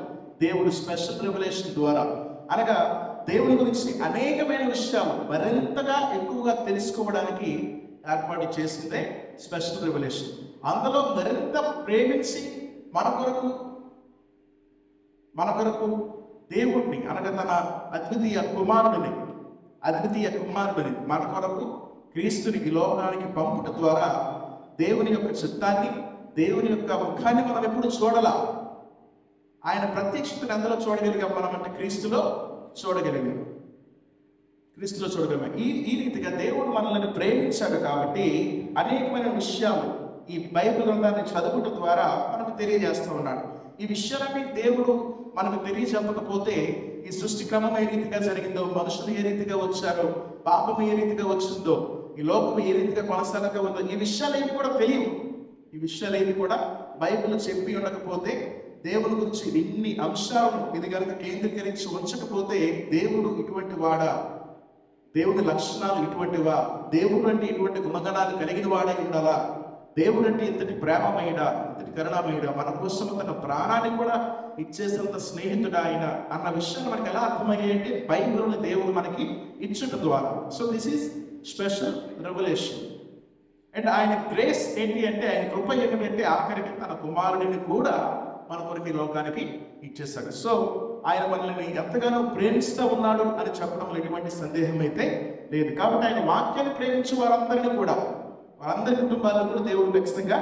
Speaker 1: దేవుడు స్పెషల్ రెవల్యూషన్ ద్వారా, అనగా దేవుని గురించి అనేకమైన విషయాలు మరింతగా ఎక్కువగా తెలుసుకోవడానికి ఏర్పాటు చేసిందే స్పెషల్ రెవల్యూషన్. అందులో మరింత ప్రేమించి మన కొరకు దేవుడిని, అనగా తన అద్వితీయ కుమారుడిని మన కొరకు క్రీస్తుని ఈ లోకానికి పంపుట ద్వారా దేవుని యొక్క చిత్తాన్ని, దేవుని యొక్క ముఖాన్ని మనం ఎప్పుడు చూడాలా. ఆయన ప్రత్యక్షతను అందులో చూడగలిగాం మనం అంటే క్రీస్తులో చూడగలిగాం. ఈ రీతిగా దేవుడు మనల్ని ప్రేమించాడు. కాబట్టి అనేకమైన విషయాలు ఈ బైబిల్ గ్రంథాన్ని చదువుట ద్వారా మనకు తెలియజేస్తూ ఉన్నాడు. ఈ విషయాలన్నీ దేవుడు మనకు తెలియజెప్పకపోతే ఈ సృష్టి క్రమం ఏ రీతిగా జరిగిందో, మనుషులు ఏ రీతిగా వచ్చారో, పాపం ఏ రీతిగా వచ్చిందో, ఈ లోకం ఏ రీతిగా కొనసాగక ఉందో, ఈ విషయాలు ఏవి కూడా తెలియవు. ఈ విషయాలు ఏవి కూడా బైబిల్ చెప్పి ఉండకపోతే, దేవుని గురించి ఇన్ని అంశాలను ఇది కనుక కేంద్రీకరించి ఉంచకపోతే, దేవుడు ఇటువంటి వాడా, దేవుని లక్షణాలు ఇటువంటివా, దేవుడు అంటే ఇటువంటి గుణగణాలు కలిగిన వాడై ఉండాలా, దేవుడు అంటే ఇంతటి ప్రేమమయుడా, ఇంతటి కరుణామయుడా, మన కోసం తన ప్రాణాన్ని కూడా ఇచ్చేసినంత స్నేహితుడా ఆయన అన్న విషయాలు మనకి ఎలా అర్థమయ్యాయంటే బైబిల్ని దేవుడు మనకి ఇచ్చుట ద్వారా. So this is special revolution. And ఆయన గ్రేస్ ఏంటి అంటే, ఆయన కృప ఏమిటంటే ఆఖరికి తన కుమారుడిని కూడా మన కొరకు ఈ లోకానికి ఇచ్చేశాడు. సో ఆయన మనల్ని ఎంతగానో ప్రేమిస్తూ ఉన్నాడు అని చెప్పడంలో ఎటువంటి సందేహం అయితే లేదు. కాబట్టి ఆయన వాక్యాన్ని ప్రేమించే వారందరినీ కూడా, వారందరి కుటుంబాలను కూడా దేవుడు ఖచ్చితంగా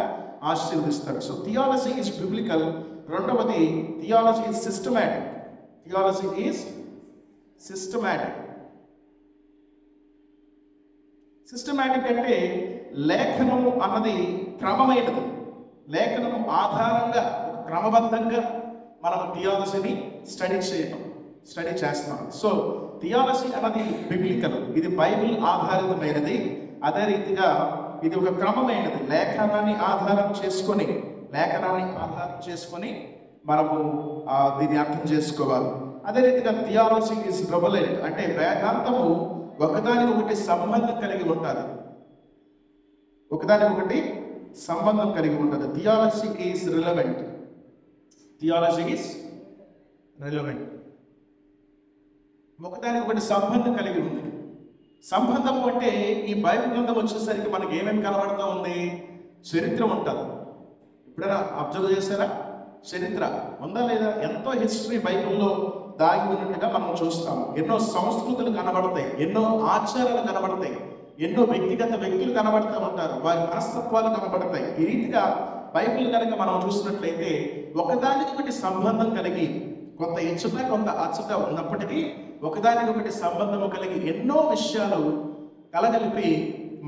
Speaker 1: ఆశీర్వదిస్తాడు. So theology is biblical. రెండవది, theology is systematic. Theology is systematic. Systematic అంటే లేఖనము అన్నది క్రమమైనది. లేఖనము ఆధారంగా క్రమబద్ధంగా మనం థియాలజీని స్టడీ చేస్తాం. సో థియాలజీ అన్నది బిబ్లికల్, ఇది బైబిల్ ఆధారితమైనది. అదే రీతిగా ఇది ఒక క్రమమైనది. లేఖనాన్ని ఆధారం చేసుకొని మనము దీన్ని అర్థం చేసుకోవాలి. అదే రీతిగా థియాలజీ ఈజ్ రెవలెంట్ అంటే వేదాంతము ఒకదానికొకటి సంబంధం కలిగి ఉంటుంది. ఒకదానికొకటి సంబంధం కలిగి ఉంటుంది. Theology is relevant. Theology is relevant. ఒకదానికొకటి సంబంధం కలిగి ఉంది. సంబంధం అంటే ఈ బైబిల్ గ్రంథం వచ్చేసరికి మనకి ఏమేమి కనబడుతూ ఉంది? చరిత్ర ఉంటుంది. ఎప్పుడైనా అబ్జర్వ్ చేశారా? చరిత్ర ఉందా లేదా? ఎంతో హిస్టరీ బైబిల్లో దాగి ఉన్నట్టుగా మనం చూస్తాము. ఎన్నో సంస్కృతులు కనబడతాయి, ఎన్నో ఆచారాలు కనబడతాయి, ఎన్నో వ్యక్తిగత వ్యక్తులు కనబడుతూ ఉంటారు, వారి మనస్తత్వాలు కనబడతాయి. ఈ రీతిగా బైబిల్ కనుక మనం చూసినట్లయితే ఒకదానికొకటి సంబంధం కలిగి, కొంత ఇచ్చుట కొంత అచ్చుట ఉన్నప్పటికీ ఒకదానికొకటి సంబంధము కలిగి ఎన్నో విషయాలు కలగలిపి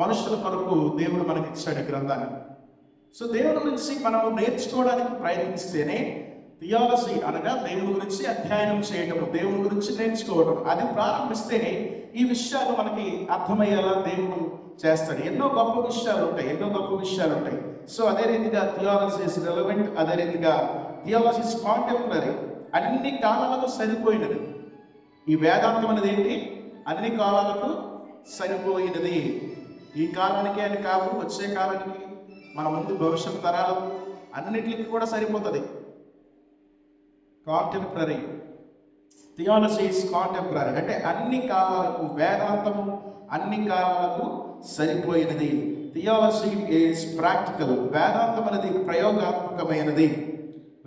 Speaker 1: మనుషుల కొరకు దేవుడు మనకి ఇచ్చాడు ఈ గ్రంథాన్ని. సో దేవుని గురించి మనము నేర్చుకోవడానికి ప్రయత్నిస్తేనే థియాలజీ అనగా దేవుని గురించి అధ్యయనం చేయటము, దేవుని గురించి నేర్చుకోవడం, అది ప్రారంభిస్తే ఈ విషయాలు మనకి అర్థమయ్యేలా దేవుడు చేస్తాడు. ఎన్నో గొప్ప విషయాలు ఉంటాయి. సో అదే రీతిగా థియాలజీ ఇస్ రెలవెంట్. అదే రీతిగా థియాలజీ ఇస్ కాంటెంపరరీ, అన్ని కాలాలకు సరిపోయినది. ఈ వేదాంతం అనేది ఏంటి? అన్ని కాలాలకు సరిపోయినది. ఈ కాలానికి అని కాదు, వచ్చే కాలానికి, మన ముందు భవిష్యత్ తరాలకు అన్నిటికీ కూడా సరిపోతుంది. కాంటెంపరరీ. థియాలజీ ఈజ్ కాంటెంపరరీ అంటే అన్ని కాలాలకు, వేదాంతము అన్ని కాలాలకు సరిపోయినది. Theology is practical. వేదాంతం అనేది ప్రయోగాత్మకమైనది.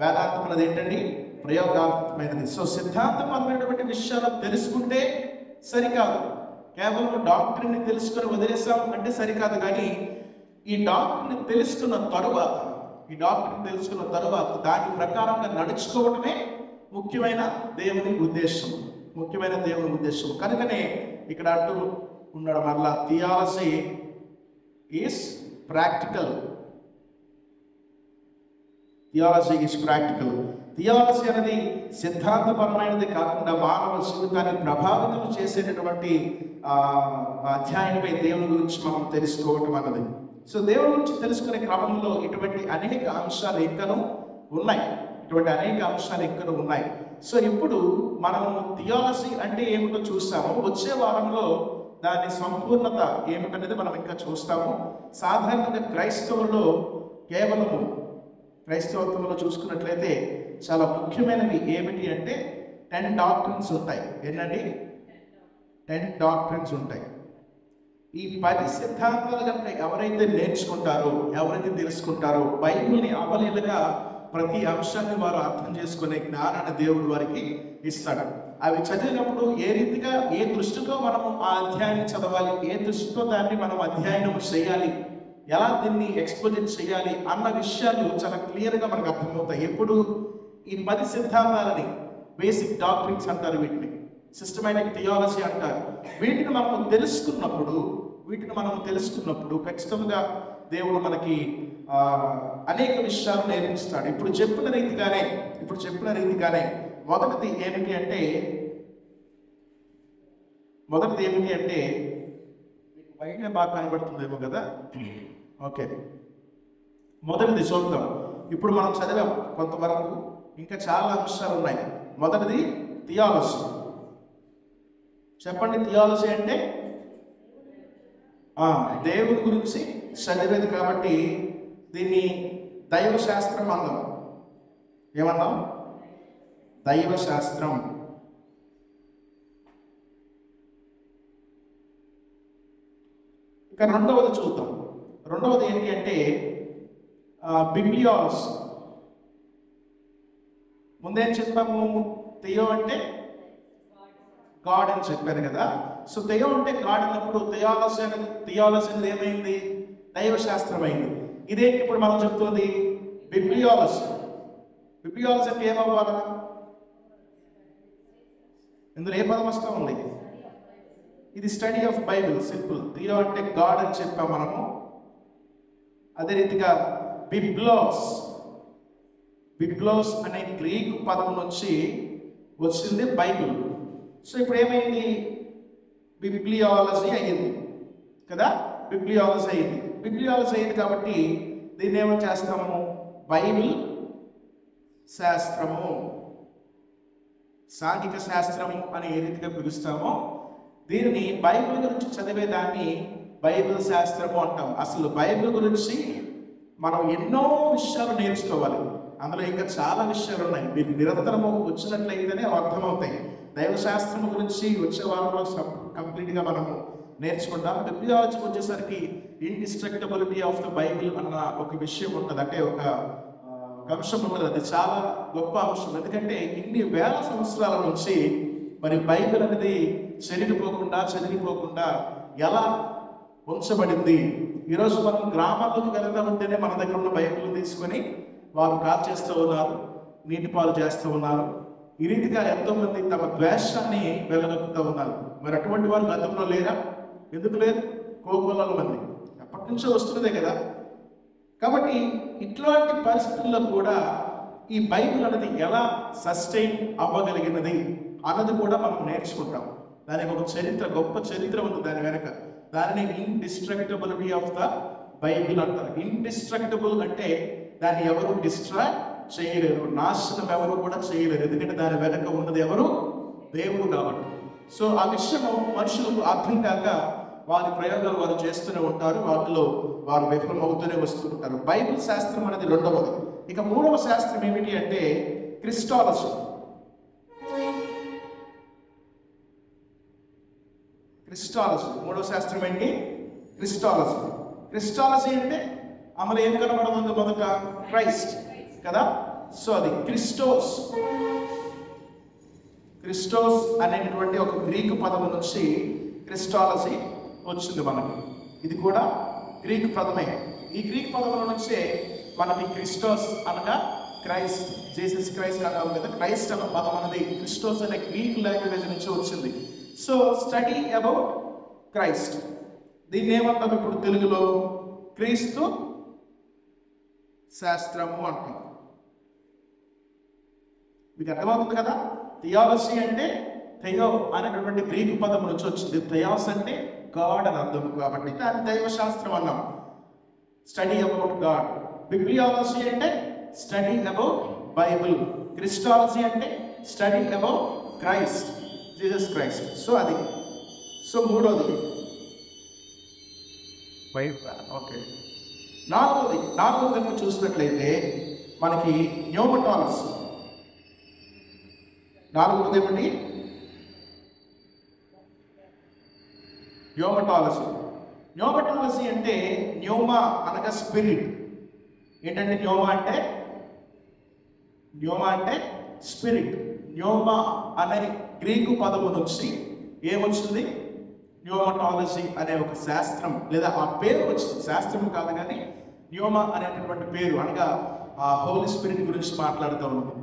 Speaker 1: వేదాంతం అనేది ఏంటండి? ప్రయోగాత్మకమైనది. సో సిద్ధాంతపరమైనటువంటి విషయాలు తెలుసుకుంటే సరికాదు. కేవలం డాక్టర్ని తెలుసుకొని వదిలేసాం అంటే సరికాదు. కానీ ఈ డాక్టర్ని తెలుసుకున్న తరువాత దాని ప్రకారంగా నడుచుకోవడమే ముఖ్యమైన దేవుని ఉద్దేశం. కనుకనే ఇక్కడ అంటూ ఉన్నాడు మరలా, థియాలజీ ఈజ్ ప్రాక్టికల్. థియాలజీ అనేది సిద్ధాంతపరమైనది కాకుండా మానవ జీవితాన్ని ప్రభావితం చేసేటటువంటి అధ్యాయనమే దేవుని గురించి మనం తెలుసుకోవటం అన్నది. సో దేవుని గురించి తెలుసుకునే క్రమంలో ఇటువంటి అనేక అంశాలు ఇంకనూ ఉన్నాయి. సో ఇప్పుడు మనము థియాలజీ అంటే ఏమిటో చూస్తాము. వచ్చే వారంలో దాని సంపూర్ణత ఏమిటనేది మనం ఇంకా చూస్తాము. సాధారణంగా క్రైస్తవత్వంలో చూసుకున్నట్లయితే చాలా ముఖ్యమైనవి ఏమిటి అంటే 10 డాక్ట్రిన్స్ ఉంటాయి. ఏంటండి? 10 డాక్ట్రిన్స్ ఉంటాయి. ఈ 10 సిద్ధాంతాలు కనుక ఎవరైతే నేర్చుకుంటారో, ఎవరైతే తెలుసుకుంటారో, బైబిల్ని అవలీలగా ప్రతి అంశాన్ని వారు అర్థం చేసుకునే జ్ఞానాన్ని దేవుడు వారికి ఇస్తాడు. అవి చదివినప్పుడు ఏ రీతిగా, ఏ దృష్టితో మనము ఆ అధ్యాయాన్ని చదవాలి, ఏ దృష్టితో దాన్ని మనం అధ్యయనం చేయాలి, ఎలా దీన్ని ఎక్స్పోజిట్ చేయాలి అన్న విషయాలు చాలా క్లియర్గా మనకు అర్థమవుతాయి. ఎప్పుడు ఈ 10 సిద్ధాంతాలని బేసిక్ డాక్ట్రిన్స్ అంటారు, వీటిని సిస్టమాటిక్ థియాలజీ అంటారు. వీటిని మనం తెలుసుకున్నప్పుడు ఖచ్చితంగా దేవుడు మనకి అనేక విషయాలు నేర్పిస్తాడు. ఇప్పుడు చెప్పిన రీతిగానే మొదటిది ఏమిటి అంటే మొదటిది ఏమిటి అంటే బయట బాగా కనబడుతుందేమో కదా. ఓకే, మొదటిది చూద్దాం. ఇప్పుడు మనం చదివాం కొంతవరకు, ఇంకా చాలా అంశాలు ఉన్నాయి. మొదటిది థియాలజీ. చెప్పండి, థియాలజీ అంటే దేవుని గురించి చదివేది. కాబట్టి దీన్ని దైవ శాస్త్రం అన్నాం. ఏమన్నాం? దైవ శాస్త్రం. ఇక రెండవది చూద్దాం. రెండవది ఏంటి అంటే బిబ్లియాలజీ. ముందేం చెప్పాము? థియో అంటే గాడ్ అని చెప్పాను కదా. సో థియో అంటే గాడ్ అన్నప్పుడు థియాలజీ అనేది ఏమైంది? దైవశాస్త్రం అయింది. ఇదేంటి ఇప్పుడు మనం చెప్తుంది? బిబ్లియాలజీ. బిబ్లియాలజీ అంటే ఏమవ్వాలి? ఇందులో ఏ పదం వస్తూ ఉంది? ఇది study of Bible, simple. Theo అంటే గాడ్ అని చెప్పాం మనము. అదే రీతిగా బిబ్లోస్ అనే గ్రీకు పదం నుంచి వచ్చింది బైబిల్. సో ఇప్పుడు ఏమైంది? బిబ్లియాలజీ అయ్యింది కదా. బిబ్లియాలజీ అయింది కాబట్టి దీన్ని ఏమో చేస్తాము? బైబిల్ శాస్త్రము, సాంఘిక శాస్త్రము అని ఏ రీతిగా పిలుస్తామో దీనిని బైబిల్ గురించి చదివేదాన్ని బైబిల్ శాస్త్రము అంటాం. అసలు బైబిల్ గురించి మనం ఎన్నో విషయాలు నేర్చుకోవాలి. అందులో ఇంకా చాలా విషయాలు ఉన్నాయి. మీరు నిరంతరము వచ్చినట్లయితేనే అర్థమవుతాయి. దైవశాస్త్రం గురించి వచ్చే వారంలో కంప్లీట్గా మనము నేర్చుకుంటాం. బిబ్లియాలజీకి వచ్చేసరికి ఇండిస్ట్రక్టబిలిటీ ఆఫ్ ద బైబిల్ అన్న ఒక విషయం ఉంటుంది. అంటే ఒక అంశం ఉన్నది. అది చాలా గొప్ప అంశం. ఎందుకంటే ఇన్ని వేల సంవత్సరాల నుంచి మరి బైబిల్ అనేది చెదిరిపోకుండా ఎలా ఉంచబడింది. ఈరోజు మనం గ్రామాల్లోకి వెళ్తా ఉంటేనే మన దగ్గర ఉన్న బైబిల్ తీసుకొని వారు కాల్చేస్తూ ఉన్నారు, నీటి పాలు చేస్తూ ఉన్నారు. ఈ రీతిగా ఎంతోమంది తమ ద్వేషాన్ని వెళ్ళగొక్కుతూ ఉన్నారు. మరి అటువంటి వారు గతంలో లేరా? ఎందుకు లేరు? కోకొల్లల మంది ఎప్పటి నుంచో వస్తున్నదే కదా. కాబట్టి ఇట్లాంటి పరిస్థితుల్లో కూడా ఈ బైబిల్ అనేది ఎలా సస్టైన్ అవ్వగలిగినది అన్నది కూడా మనం నేర్చుకుంటాం. దానికి ఒక గొప్ప చరిత్ర ఉంది దాని వెనక. దానిని ఇండిస్ట్రక్టబిలిటీ ఆఫ్ ద బైబిల్ అంటారు. ఇండిస్ట్రక్టబుల్ అంటే దాన్ని ఎవరు డిస్ట్రాక్ట్ చేయలేరు, నాశనం ఎవరు కూడా చేయలేరు. ఎందుకంటే దాని వెనక ఉన్నది ఎవరు? దేవుడు కాబట్టి. సో ఆ విషయము మనుషులకు అర్థం కాక వారి ప్రయోగాలు వారు చేస్తూనే ఉంటారు. వాటిలో వారు విఫలం అవుతూనే వస్తుంటారు. బైబిల్ శాస్త్రం అనేది రెండవది. ఇక మూడవ శాస్త్రం ఏమిటి అంటే క్రిస్టాలజీ. మూడవ శాస్త్రం ఏంటి? క్రిస్టాలజీ అంటే అమలు ఏం కనబడుతుంది? మొదట క్రైస్ట్ కదా. సో అది క్రిస్టోస్ అనేటువంటి ఒక గ్రీకు పదం నుంచి క్రిస్టాలజీ వచ్చింది మనకి. ఇది కూడా గ్రీక్ పదమే. ఈ గ్రీక్ పదముల నుంచే మనకి క్రిస్టోస్ అనగా క్రైస్ట్, జీసస్ క్రైస్ట్ అన్నాం కదా. క్రైస్ట్ అన్న పదం అనేది క్రిస్టోస్ అనే గ్రీక్ లాంగ్వేజ్ నుంచి వచ్చింది. So study about Christ. దీన్ని ఏమంటాం ఇప్పుడు తెలుగులో? క్రీస్తు శాస్త్రము అంటాం. మీకు అర్థమవుతుంది కదా. థియాలజీ అంటే థెయో అనేటటువంటి గ్రీకు పదం నుంచి వచ్చింది. థెయాస్ అంటే గాడ్ అని అర్థం. కాబట్టి దాన్ని దైవశాస్త్రం అన్నాం. Study about God. బిబ్లియాలజీ అంటే స్టడీ అబౌట్ బైబిల్. క్రిస్టాలజీ అంటే study about Christ, Jesus Christ. So అది. సో మూడోది ఓకే. నాలుగోది చూసినట్లయితే మనకి న్యూమటాలజీ. నాలుగోది ఏమిటి? న్యూమటాలజీ అంటే న్యూమా అనగా స్పిరిట్. ఏంటంటే న్యూమా అంటే స్పిరిట్. న్యూమా అనే గ్రీకు పదము నుంచి ఏమొచ్చింది? న్యూమటాలజీ అనే ఒక శాస్త్రం, లేదా ఆ పేరు వచ్చింది. శాస్త్రం కాదు కానీ న్యూమా అనేటటువంటి పేరు అనగా ఆ హోలీ స్పిరిట్ గురించి మాట్లాడుతూ ఉంది.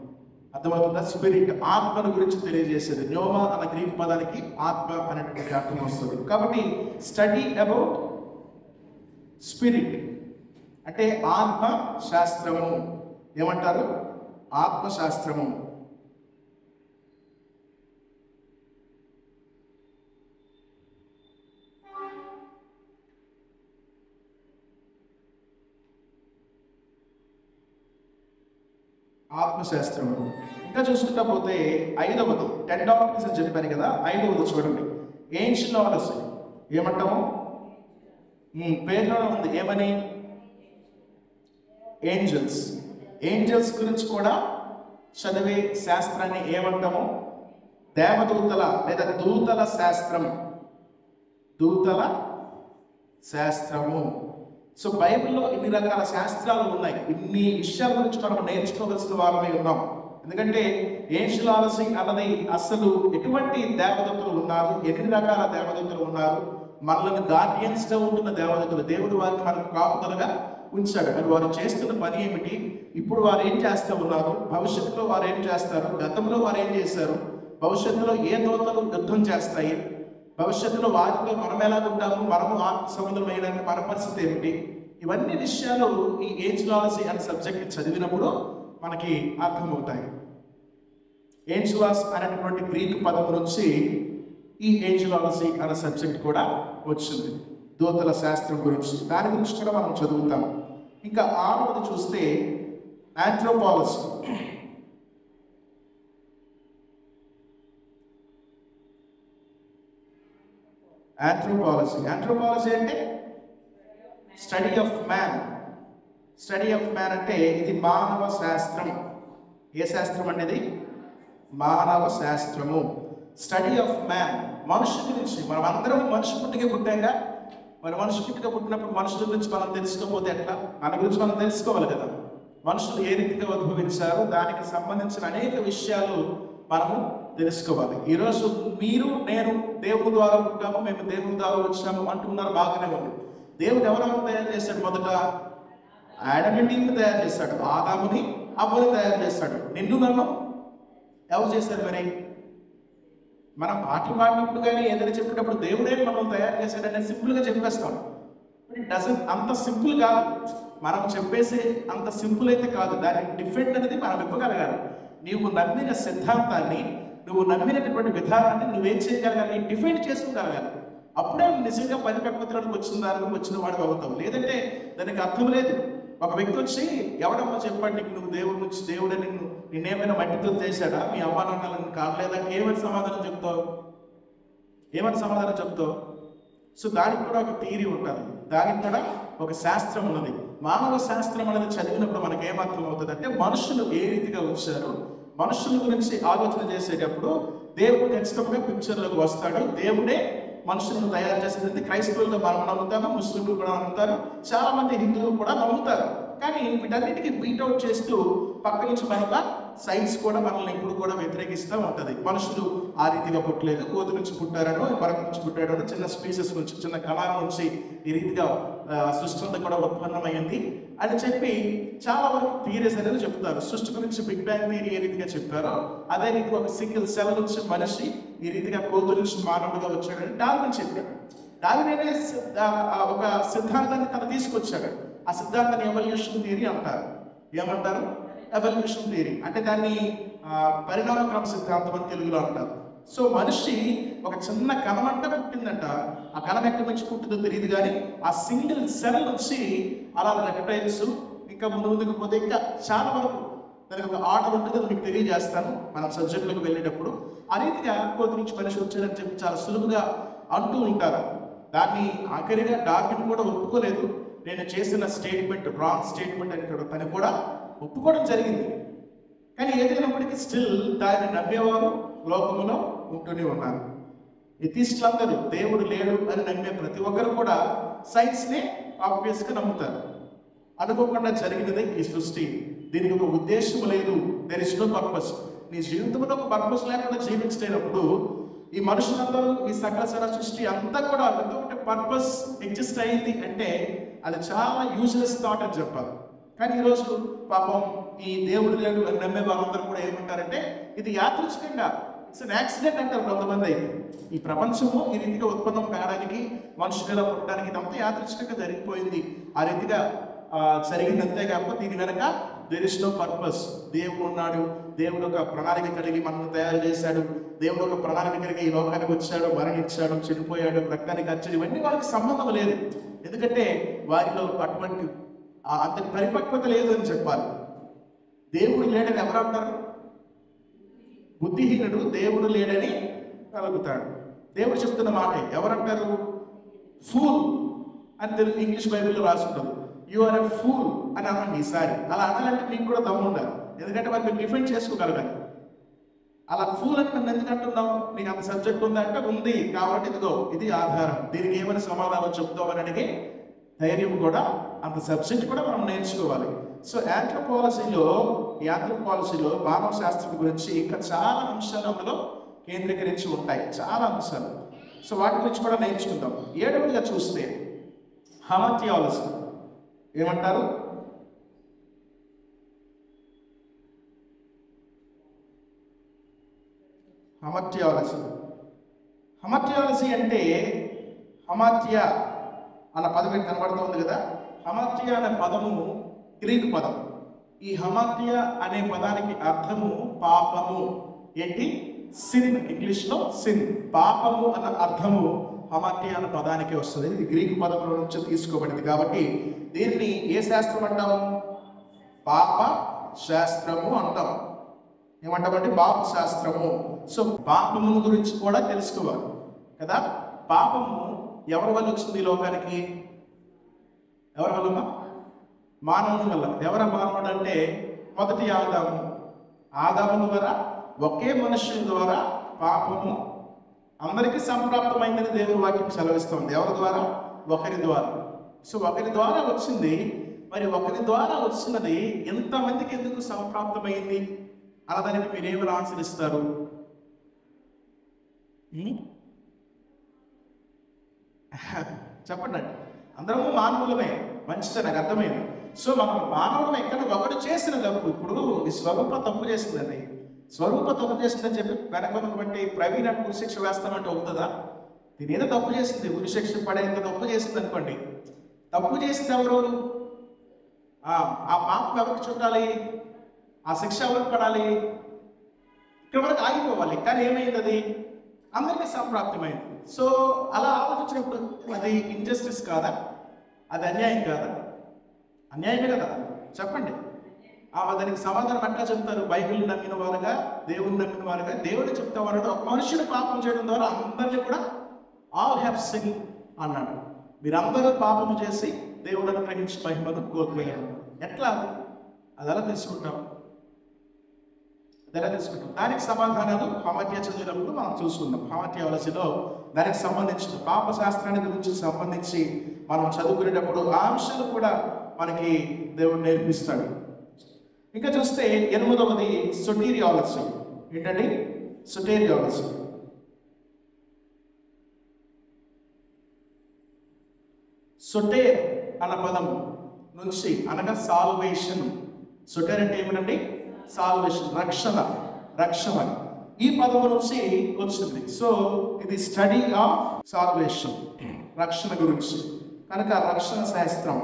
Speaker 1: అర్థమవుతుందా? స్పిరిట్, ఆత్మను గురించి తెలియజేసేది. న్యూమా అన్న గ్రీక్ పదానికి ఆత్మ అనేటువంటి అర్థం వస్తుంది. కాబట్టి స్టడీ అబౌట్ స్పిరిట్ అంటే ఆత్మ శాస్త్రము. ఏమంటారు? ఆత్మశాస్త్రము. ఆత్మశాస్త్రము. ఇంకా చూసుకుంటా పోతే 5వది 10 డాక్టరీస్ అని చెప్పాను కదా, 5వది చూడండి, ఏంజియాలజీ. ఏమంటాము? పేరులోనే ఉంది, ఏమని? ఏంజల్స్. ఏంజల్స్ గురించి కూడా చదివే శాస్త్రాన్ని ఏమంటాము? దేవదూతల లేదా దూతల శాస్త్రం. దూతల శాస్త్రము. సో బైబిల్లో ఇన్ని రకాల శాస్త్రాలు ఉన్నాయి. ఇన్ని విషయాల గురించి మనం నేర్చుకోవాల్సిన వారమై ఉన్నాం. ఎందుకంటే ఏంజియాలజీ అన్నది అసలు ఎటువంటి దేవదూతలు ఉన్నారు, ఎన్ని రకాల దేవదూతలు ఉన్నారు, మనల్ని గార్డియన్స్ గా ఉంటున్న దేవదూతలు, దేవుడు వారిని మనకు కాపుదలుగా ఉంచాడు. మరి వారు చేస్తున్న పని ఏమిటి, ఇప్పుడు వారు ఏం చేస్తూ ఉన్నారు, భవిష్యత్తులో వారు ఏం చేస్తారు, గతంలో వారు ఏం చేశారు, భవిష్యత్తులో ఏ దూతలు యుద్ధం చేస్తాయి, భవిష్యత్తులో వారితో మనం ఎలా ఉంటాము, మనము ఆత్మ సముద్రమైన మన పరిస్థితి ఏమిటి, ఇవన్నీ విషయాలు ఈ ఏంజియాలజీ అనే సబ్జెక్ట్ చదివినప్పుడు మనకి అర్థమవుతాయి. ఏంజియాస్ అనేటువంటి గ్రీక్ పదం నుంచి ఈ ఏంజియాలజీ అనే సబ్జెక్ట్ కూడా వచ్చింది, దూతల శాస్త్రం గురించి. దాని గురించి కూడా మనం చదువుతాం. ఇంకా 6వది చూస్తే ఆంథ్రోపాలజీ. ఆంథ్రోపాలజీ అంటే study of man. Study of man అంటే ఇది మానవ శాస్త్రం. ఏ శాస్త్రం అనేది? మానవ శాస్త్రము. స్టడీ ఆఫ్ మ్యాన్, మనుషు గురించి. మనం అందరం మనిషి పుట్టికే పుట్టాక, మరి మనిషి పుట్టిక పుట్టినప్పుడు మనుషుల గురించి మనం తెలుసుకోకపోతే ఎట్లా? మన గురించి మనం తెలుసుకోవాలి కదా. మనుషులు ఏ రీతిగా ఉద్భవించారో దానికి సంబంధించిన అనేక విషయాలు మనము తెలుసుకోవాలి. ఈరోజు మీరు నేను దేవుని ద్వారా పుట్టాము, మేము దేవుని ద్వారా వచ్చాము అంటున్నారు, బాగానే ఉంది. దేవుడు ఎవరెవరు తయారు చేశాడు? మొదట ఆడమ్ అండ్ ఈవ్ని తయారు చేశాడు, ఆదాముని అవ్వని తయారు చేశాడు. నిన్ను నన్ను ఎవరు చేశారు? మరి మనం పాటలు పాడినప్పుడు కానీ ఏదైనా చెప్పేటప్పుడు దేవుడే మనం తయారు చేశాడనే సింపుల్గా చెప్పేస్తాం. ఇట్ డజంట్, అంత సింపుల్ కాదు. మనం చెప్పేసి అంత సింపుల్ అయితే కాదు. దాని డిఫెండ్ అనేది మనం ఇవ్వగలగాలి. నీవు నమ్మిన సిద్ధాంతాన్ని, నువ్వు నమ్మినటువంటి విధానాన్ని నువ్వేం చేయగలగాలి? డిఫెండ్ చేసుకోగలగాలి. అప్పుడే నిజంగా పరిపక్వతలకు వచ్చిన వాడు అవుతావు. లేదంటే దానికి అర్థం లేదు. ఒక వ్యక్తి వచ్చి, ఎవడమ్మా చెప్పండి నీకు, నువ్వు దేవుడి నుంచి, దేవుడే నిన్నేమైనా మట్టితో చేశాడా, మీ అమ్మా నాన్నలను కావలేదా, ఏమని సమాధానం చెప్తావు? సో దానికి కూడా ఒక థియరీ ఉంటుంది, దానికి కూడా ఒక శాస్త్రం ఉన్నది. మానవ శాస్త్రం అనేది చదివినప్పుడు మనకు ఏమర్థం అవుతుంది అంటే, మనుషులు ఏ రీతిగా వచ్చారు, మనుషుల గురించి ఆలోచన చేసేటప్పుడు దేవుడు ఖచ్చితంగా పిక్చర్లోకి వస్తాడు. దేవుడే మనుషులను తయారు చేసేది. క్రైస్తవులు మనం నమ్ముతాము, ముస్లింలు కూడా నమ్ముతారు, చాలా మంది హిందువులు కూడా నమ్ముతారు. కానీ వీటన్నిటికీ బీట్అవుట్ చేస్తూ పక్క నుంచి మనక సైన్స్ కూడా మనల్ని ఇప్పుడు కూడా వ్యతిరేకిస్తూ ఉంటుంది. మనుషులు ఆ రీతిగా పుట్టలేదు, కోతి నుంచి పుట్టారనో, మరొక నుంచి పుట్టాడనో, చిన్న స్పీసెస్ నుంచి, చిన్న కణాల నుంచి ఈ రీతిగా సృష్టి అంతా కూడా ఉత్పన్నమైంది అని చెప్పి చాలా వరకు థియరీస్ అనేది చెప్తారు. సృష్టి గురించి బిగ్ బ్యాంగ్ థియరీ ఏ రీతిగా చెప్పారో అదే రీతిగా ఒక సింగిల్ సెల్ నుంచి మనిషి ఈ రీతిగా కోతి నుంచి మానవుడిగా వచ్చాడని డార్విన్ చెప్పాడు. డార్విన్ అనే ఒక సిద్ధాంతాన్ని తను తీసుకొచ్చాడు. ఆ సిద్ధాంతాన్ని ఎవల్యూషన్ థియరీ అంటారు. ఏమంటారు? ఎవల్యూషన్ థియరీ అంటే దాన్ని పరిణామక్రమ సిద్ధాంతం అని తెలుగులో అంటారు. సో మనిషి ఒక చిన్న కణం అంటే పుట్టిందంట. ఆ కణం ఎక్కడి నుంచి పుట్టిందో తెలియదు, కానీ ఆ సింగిల్ సెల్ నుంచి అలా రెప్టైల్స్, ఇంకా ముందుకు పోతే ఇంకా చాలా వరకు దానికి ఒక ఆర్డర్ ఉంటుంది. అది మీకు తెలియజేస్తాను మనం సబ్జెక్టులకు వెళ్ళేటప్పుడు. ఆ రీతిగా కోతి నుంచి మనిషి వచ్చాడని చెప్పి చాలా సులువుగా అంటూ ఉంటారు. దాన్ని ఆఖరిగా డార్విన్ కూడా ఒప్పుకోలేదు. నేను చేసిన స్టేట్మెంట్ రాంగ్ స్టేట్మెంట్ అని తను కూడా ఒప్పుకోవడం జరిగింది. కానీ ఏదైనప్పటికీ స్టిల్ దాన్ని నమ్మేవారు లోకంలో ఉంటూనే ఉన్నారు. ఎథిస్టులందరూ దేవుడు లేడు అని నమ్మే ప్రతి ఒక్కరు కూడా సైన్స్నే ఆబ్వియస్గా నమ్ముతారు. అనుకోకుండా జరిగినదే ఈ సృష్టి, దీనికి ఒక ఉద్దేశం లేదు, దేర్ ఇస్ నో పర్పస్. నీ జీవితంలో ఒక పర్పస్ లేకుండా జీవించలేనప్పుడు ఈ మనుషులందరూ, ఈ సకల సృష్టి అంతా కూడా వితౌట్ పర్పస్ ఎగ్జిస్ట్ అయింది అంటే అది చాలా యూజ్లెస్ థాట్ అని చెప్పాలి. కానీ ఈరోజు పాపం ఈ దేవుడు లేడు అని నమ్మే వాళ్ళందరూ కూడా ఏమంటారంటే ఇది యాదృచ్ఛికంగా, ఇట్స్ అన్ యాక్సిడెంట్ అంటారు కొంతమంది. ఈ ప్రపంచము ఈ రీతిగా ఉత్పన్నం కావడానికి, మనుషులు పుట్టడానికి ఇదంతా యాదృచ్ఛికంగా జరిగిపోయింది. ఆ రీతిగా జరిగిందంతే కాకపోతే దీని వెనక దేర్ ఇస్ నో పర్పస్. దేవుడు ఉన్నాడు, దేవుడు ఒక ప్రణాళిక కలిగి మనల్ని తయారు చేశాడు, దేవుడు ఒక ప్రణాళిక కలిగి ఈ లోకానికి వచ్చాడు, మరణించాడు, చనిపోయాడు, రక్తానికి ఖర్చు, ఇవన్నీ వాళ్ళకి సంబంధం లేదు. ఎందుకంటే వారిలో అటువంటి అంత పరిపక్వత లేదు అని చెప్పాలి. దేవుడు లేడని ఎవరు అంటారు? బుద్ధిహీనుడు దేవుడు లేడని కలుగుతాడు. దేవుడు చెప్తున్న మాట ఎవరంటారు? ఫూల్ అని తెలుగు ఇంగ్లీష్ బైబిల్లో రాసుకుంటారు. యు ఆర్ ఎ ఫూల్ అని అనండి ఈసారి. అలా అనాలంటే మీకు కూడా దమ్ము ఉండాలి, ఎందుకంటే మరి మీరు డిఫెండ్ చేసుకోగలగాలి. అలా ఫూల్ అని నన్ను ఎందుకు అంటున్నావు? నీకు అంత సబ్జెక్ట్ ఉందా అంటే ఉంది, కాబట్టి ఇదిగో ఇది ఆధారం, దీనికి ఏమైనా సమాధానం చెప్తామని అడిగే ధైర్యం కూడా, అంత సబ్జెక్ట్ కూడా మనం నేర్చుకోవాలి. సో యాంథ్రోపాలజీలో మానవ శాస్త్రం గురించి ఇంకా చాలా అంశాలు అందులో కేంద్రీకరించి ఉంటాయి, చాలా అంశాలు. సో వాటి గురించి కూడా నేర్చుకుందాం. 7వదిగా చూస్తే హమాథియాలజీ. ఏమంటారు? హమాథియాలజీ అంటే హమాథియా అన్న పదం మీకు కనబడుతుంది కదా. హమాథియా అనే పదము గ్రీకు పదం. ఈ హమాథియా అనే పదానికి అర్థము పాపము. ఏంటి? సిన్. ఇంగ్లీష్లో సిన్, పాపము అన్న అర్థము హమాథియా అనే పదానికి వస్తుంది. ఇది గ్రీకు పదంలో నుంచి తీసుకోబడింది. కాబట్టి దీన్ని ఏ శాస్త్రం అంటాము? పాప శాస్త్రము అంటాం. ఏమంటామంటే పాప శాస్త్రము. సో పాపము గురించి కూడా తెలుసుకోవాలి కదా. పాపము ఎవరి వల్ల వచ్చింది ఈ లోకానికి? ఎవరి వల్ల? మానవుని వల్ల. ఎవరు మానవుడు అంటే మొదటి ఆదాము ద్వారా, ఒకే మనుషుల ద్వారా పాపము అందరికీ సంప్రాప్తమైందని దేవుని వాక్యం సెలవిస్తుంది. ఎవరి ద్వారా? ఒకరి ద్వారా. సో ఒకరి ద్వారా వచ్చింది. మరి ఒకరి ద్వారా వచ్చినది ఎంతమందికి ఎందుకు సంప్రాప్తమైంది అన్నదానికి మీరేమైనా ఆన్సర్ ఇస్తారు? చెప్పండి. అందరము మానవులమే, మంచిదే, నాకు అర్థమైంది. సో మనం మానవుడు ఎక్కడ ఒకటి చేసిన తప్పు, ఇప్పుడు ఈ స్వరూప తప్పు చేసిందండి, స్వరూప తప్పు చేసిందని చెప్పి వెనకొనటువంటి ప్రవీణ్ అని ఉరిశిక్ష వేస్తామంటే అవుతుందా? దీని ఏదో తప్పు చేసింది, ఉరిశిక్ష పడేంత తప్పు చేసింది అనుకోండి. తప్పు చేసింది ఎవరు? ఆ పాపం ఎవరికి చుట్టాలి? ఆ శిక్ష ఎవరికి పడాలి? ఇక్కడ వరకు ఆగిపోవాలి. కానీ ఏమైంది? అది అందరికీ సంప్రాప్తమైంది. సో అలా ఆలోచించినప్పుడు అది ఇంజస్టిస్ కాదా? అది అన్యాయం కాదా? అన్యాయమే కదా. చెప్పండి. దానికి సమాధానం ఎట్లా చెప్తారు? బైబిల్ నమ్మిన వారుగా, దేవుని నమ్మిన వారుగా. దేవుడు చెప్తా ఉన్నాడు, ఒక మనుషుడు పాపం చేయడం ద్వారా అందరినీ కూడా ఆల్ హ్యావ్ సిన్ అన్నాడు. మీరందరూ పాపము చేసి దేవుడు అనుగ్రహించి మహిమను కోల్పోయారు. ఎట్లా? అది ఎలా తెలుసుకుంటాం? దానికి సమాధానాలు హమాథియా చదివినప్పుడు మనం చూసుకుందాం. హమాథియాలజీలో దానికి సంబంధించిన పాప శాస్త్రాన్ని గురించి సంబంధించి మనం చదువుకునేటప్పుడు ఆ అంశాలు కూడా మనకి దేవుడు నేర్పిస్తాడు. ఇంకా చూస్తే 8వది సొటీరియాలజీ. ఏంటండి? సొటీరియాలజీ. సొటేర్ అన్న పదం నుంచి అనగా సాల్వేషన్. సొటేర్ అంటే ఏమిటండి? సాల్వేషన్, రక్షణ. ఈ పదము నుంచి వచ్చింది. సో ఇది స్టడీ ఆఫ్ సాల్వేషన్, రక్షణ గురించి. కనుక రక్షణ శాస్త్రం.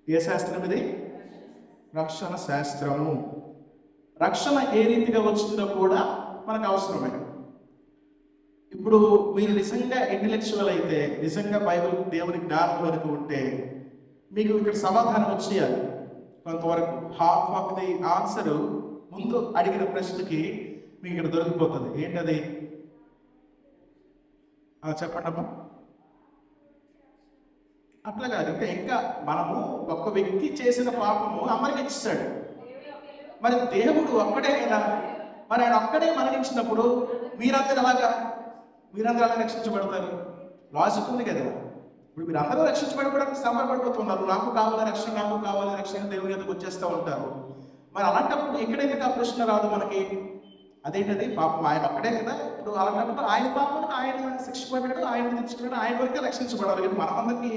Speaker 1: ఏ శాస్త్రం ఇది? రక్షణ శాస్త్రము. రక్షణ ఏ రీతిగా వచ్చిందో కూడా మనకు అవసరమే. ఇప్పుడు మీరు నిజంగా ఇంటెలెక్చువల్ అయితే, నిజంగా బైబిల్ దేవుని జ్ఞానం వరకు ఉంటే మీకు ఇక్కడ సమాధానం వచ్చేయాలి. కొంతవరకు హాఫ్ ఆఫ్ ది ఆన్సర్ ముందు అడిగిన ప్రశ్నకి మీకు ఇక్కడ దొరికిపోతుంది. ఏంటది? చెప్పండి అమ్మా. అట్లా కాదు, ఇంకా మనము ఒక వ్యక్తి చేసిన పాపము అందరికి ఇచ్చాడు. మరి దేవుడు ఒక్కడే కదా. మరి ఆయన ఒక్కడే మరణించినప్పుడు మీరందరూ ఎలా రక్షించబడతారు? లాజిక్ ఉంది కదా. ఇప్పుడు మీరు అందరూ రక్షించబడడానికి సంబరపడిపోతున్నారు. నాకు కావాలి రక్షణ, దేవుని ఎదుగు వచ్చేస్తూ ఉంటారు. మరి అలాంటప్పుడు ఎక్కడైతే ఆ ప్రశ్న రాదు మనకి. అదేంటది? పాపం ఆయన ఒక్కడే కదా. ఇప్పుడు అలాంటప్పుడు ఆయన పాపానికి ఆయన శిక్ష పడ్డాడు, ఆయన తెచ్చుకున్నాడు, ఆయన వరకే రక్షించబడాలి. కానీ మనమందరికీ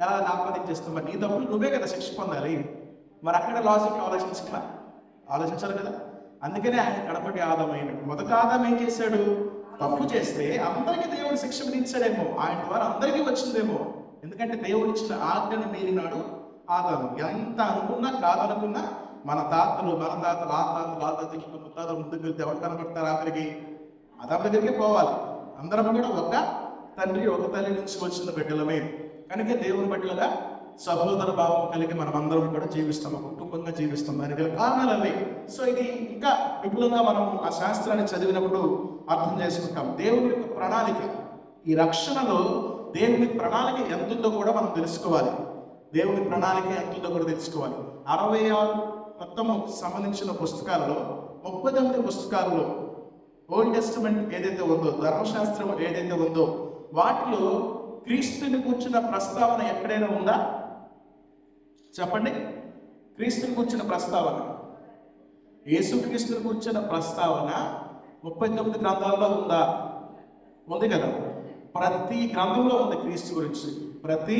Speaker 1: ఎలా ఆపాదించేస్తాం? మరి నీ తప్పులు నువ్వే కదా శిక్ష పొందాలి. మరి అక్కడ లాజిక్ ఆలోచించాలి కదా. అందుకనే ఆయన కడపటి ఆదాం అయినాడు. మొదటి ఆదాం ఏం చేశాడు? తప్పు చేస్తే అందరికీ దేవుడు శిక్ష విధించాడేమో, ఆయన ద్వారా అందరికీ వచ్చిందేమో. ఎందుకంటే దేవుడు ఇచ్చిన ఆజ్ఞను మీరినాడు ఆదాము. ఎంత అనుకున్నా కాదనుకున్నా మన తాతలు ముత్తాతలు ముందుకు వెళ్తే ఎవరు కనబడతారు? ఆఖరికి ఆదాము దగ్గరికి పోవాలి. అందరం కూడా ఒక తండ్రి ఒక తల్లి నుంచి వచ్చిన బిడ్డలమే. కనుక దేవుని బిడ్డలుగా సహోదర భావం కలిగి మనం అందరం కూడా జీవిస్తాం, కుటుంబంగా జీవిస్తాం. దానికి గల కారణాలు అవి. సో ఇది ఇంకా విపులంగా మనం ఆ శాస్త్రాన్ని చదివినప్పుడు అర్థం చేసుకుంటాం. దేవుని యొక్క ప్రణాళిక, ఈ రక్షణలో దేవుని ప్రణాళిక ఎంత ఉందో కూడా మనం తెలుసుకోవాలి. దేవుని ప్రణాళిక ఎంత ఉందో కూడా తెలుసుకోవాలి. 66 మొత్తము సంబంధించిన పుస్తకాలలో 39 పుస్తకాలలో ఓల్డ్ టెస్టమెంట్ ఏదైతే ఉందో, ధర్మశాస్త్రం ఏదైతే ఉందో, వాటిలో క్రీస్తుని కూర్చున్న ప్రస్తావన ఎక్కడైనా ఉందా చెప్పండి? క్రీస్తుని కూర్చున్న ప్రస్తావన, యేసుక్రీస్తుని కూర్చున్న ప్రస్తావన 39 గ్రంథాల్లో ఉందా? ఉంది కదా. ప్రతి గ్రంథంలో ఉంది క్రీస్తు గురించి. ప్రతి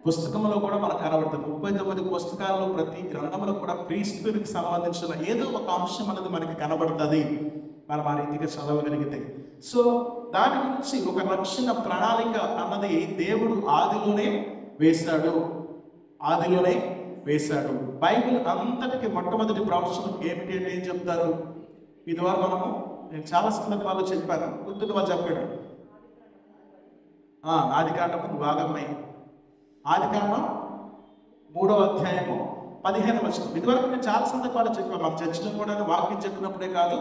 Speaker 1: పుస్తకంలో కూడా మనకు కనబడుతుంది. 39 పుస్తకాల్లో ప్రతి గ్రంథంలో కూడా క్రీస్తునికి సంబంధించిన ఏదో ఒక అంశం అనేది మనకి కనబడుతుంది, మనం ఆ రీతిగా చదవగలిగితే. సో దాని గురించి ఒక రక్షణ ప్రణాళిక అన్నది దేవుడు ఆదిలోనే వేశాడు. బైబిల్ అంతటికి మొట్టమొదటి ప్రవచనం ఏమిటి అంటే ఏం చెప్తారు? ఇదివరకు నేను చాలా సందర్భాల్లో చెప్పాను, గుర్తుకు వాళ్ళు చెప్పాడు. ఆదికాండము భాగమై, ఆదికాండం 3వ అధ్యాయము 15వ వచనం. ఇదివరకు నేను చాలా సందర్భాలు చెప్పాను. మా చర్చలో కూడా వాక్యం చెప్పినప్పుడే కాదు,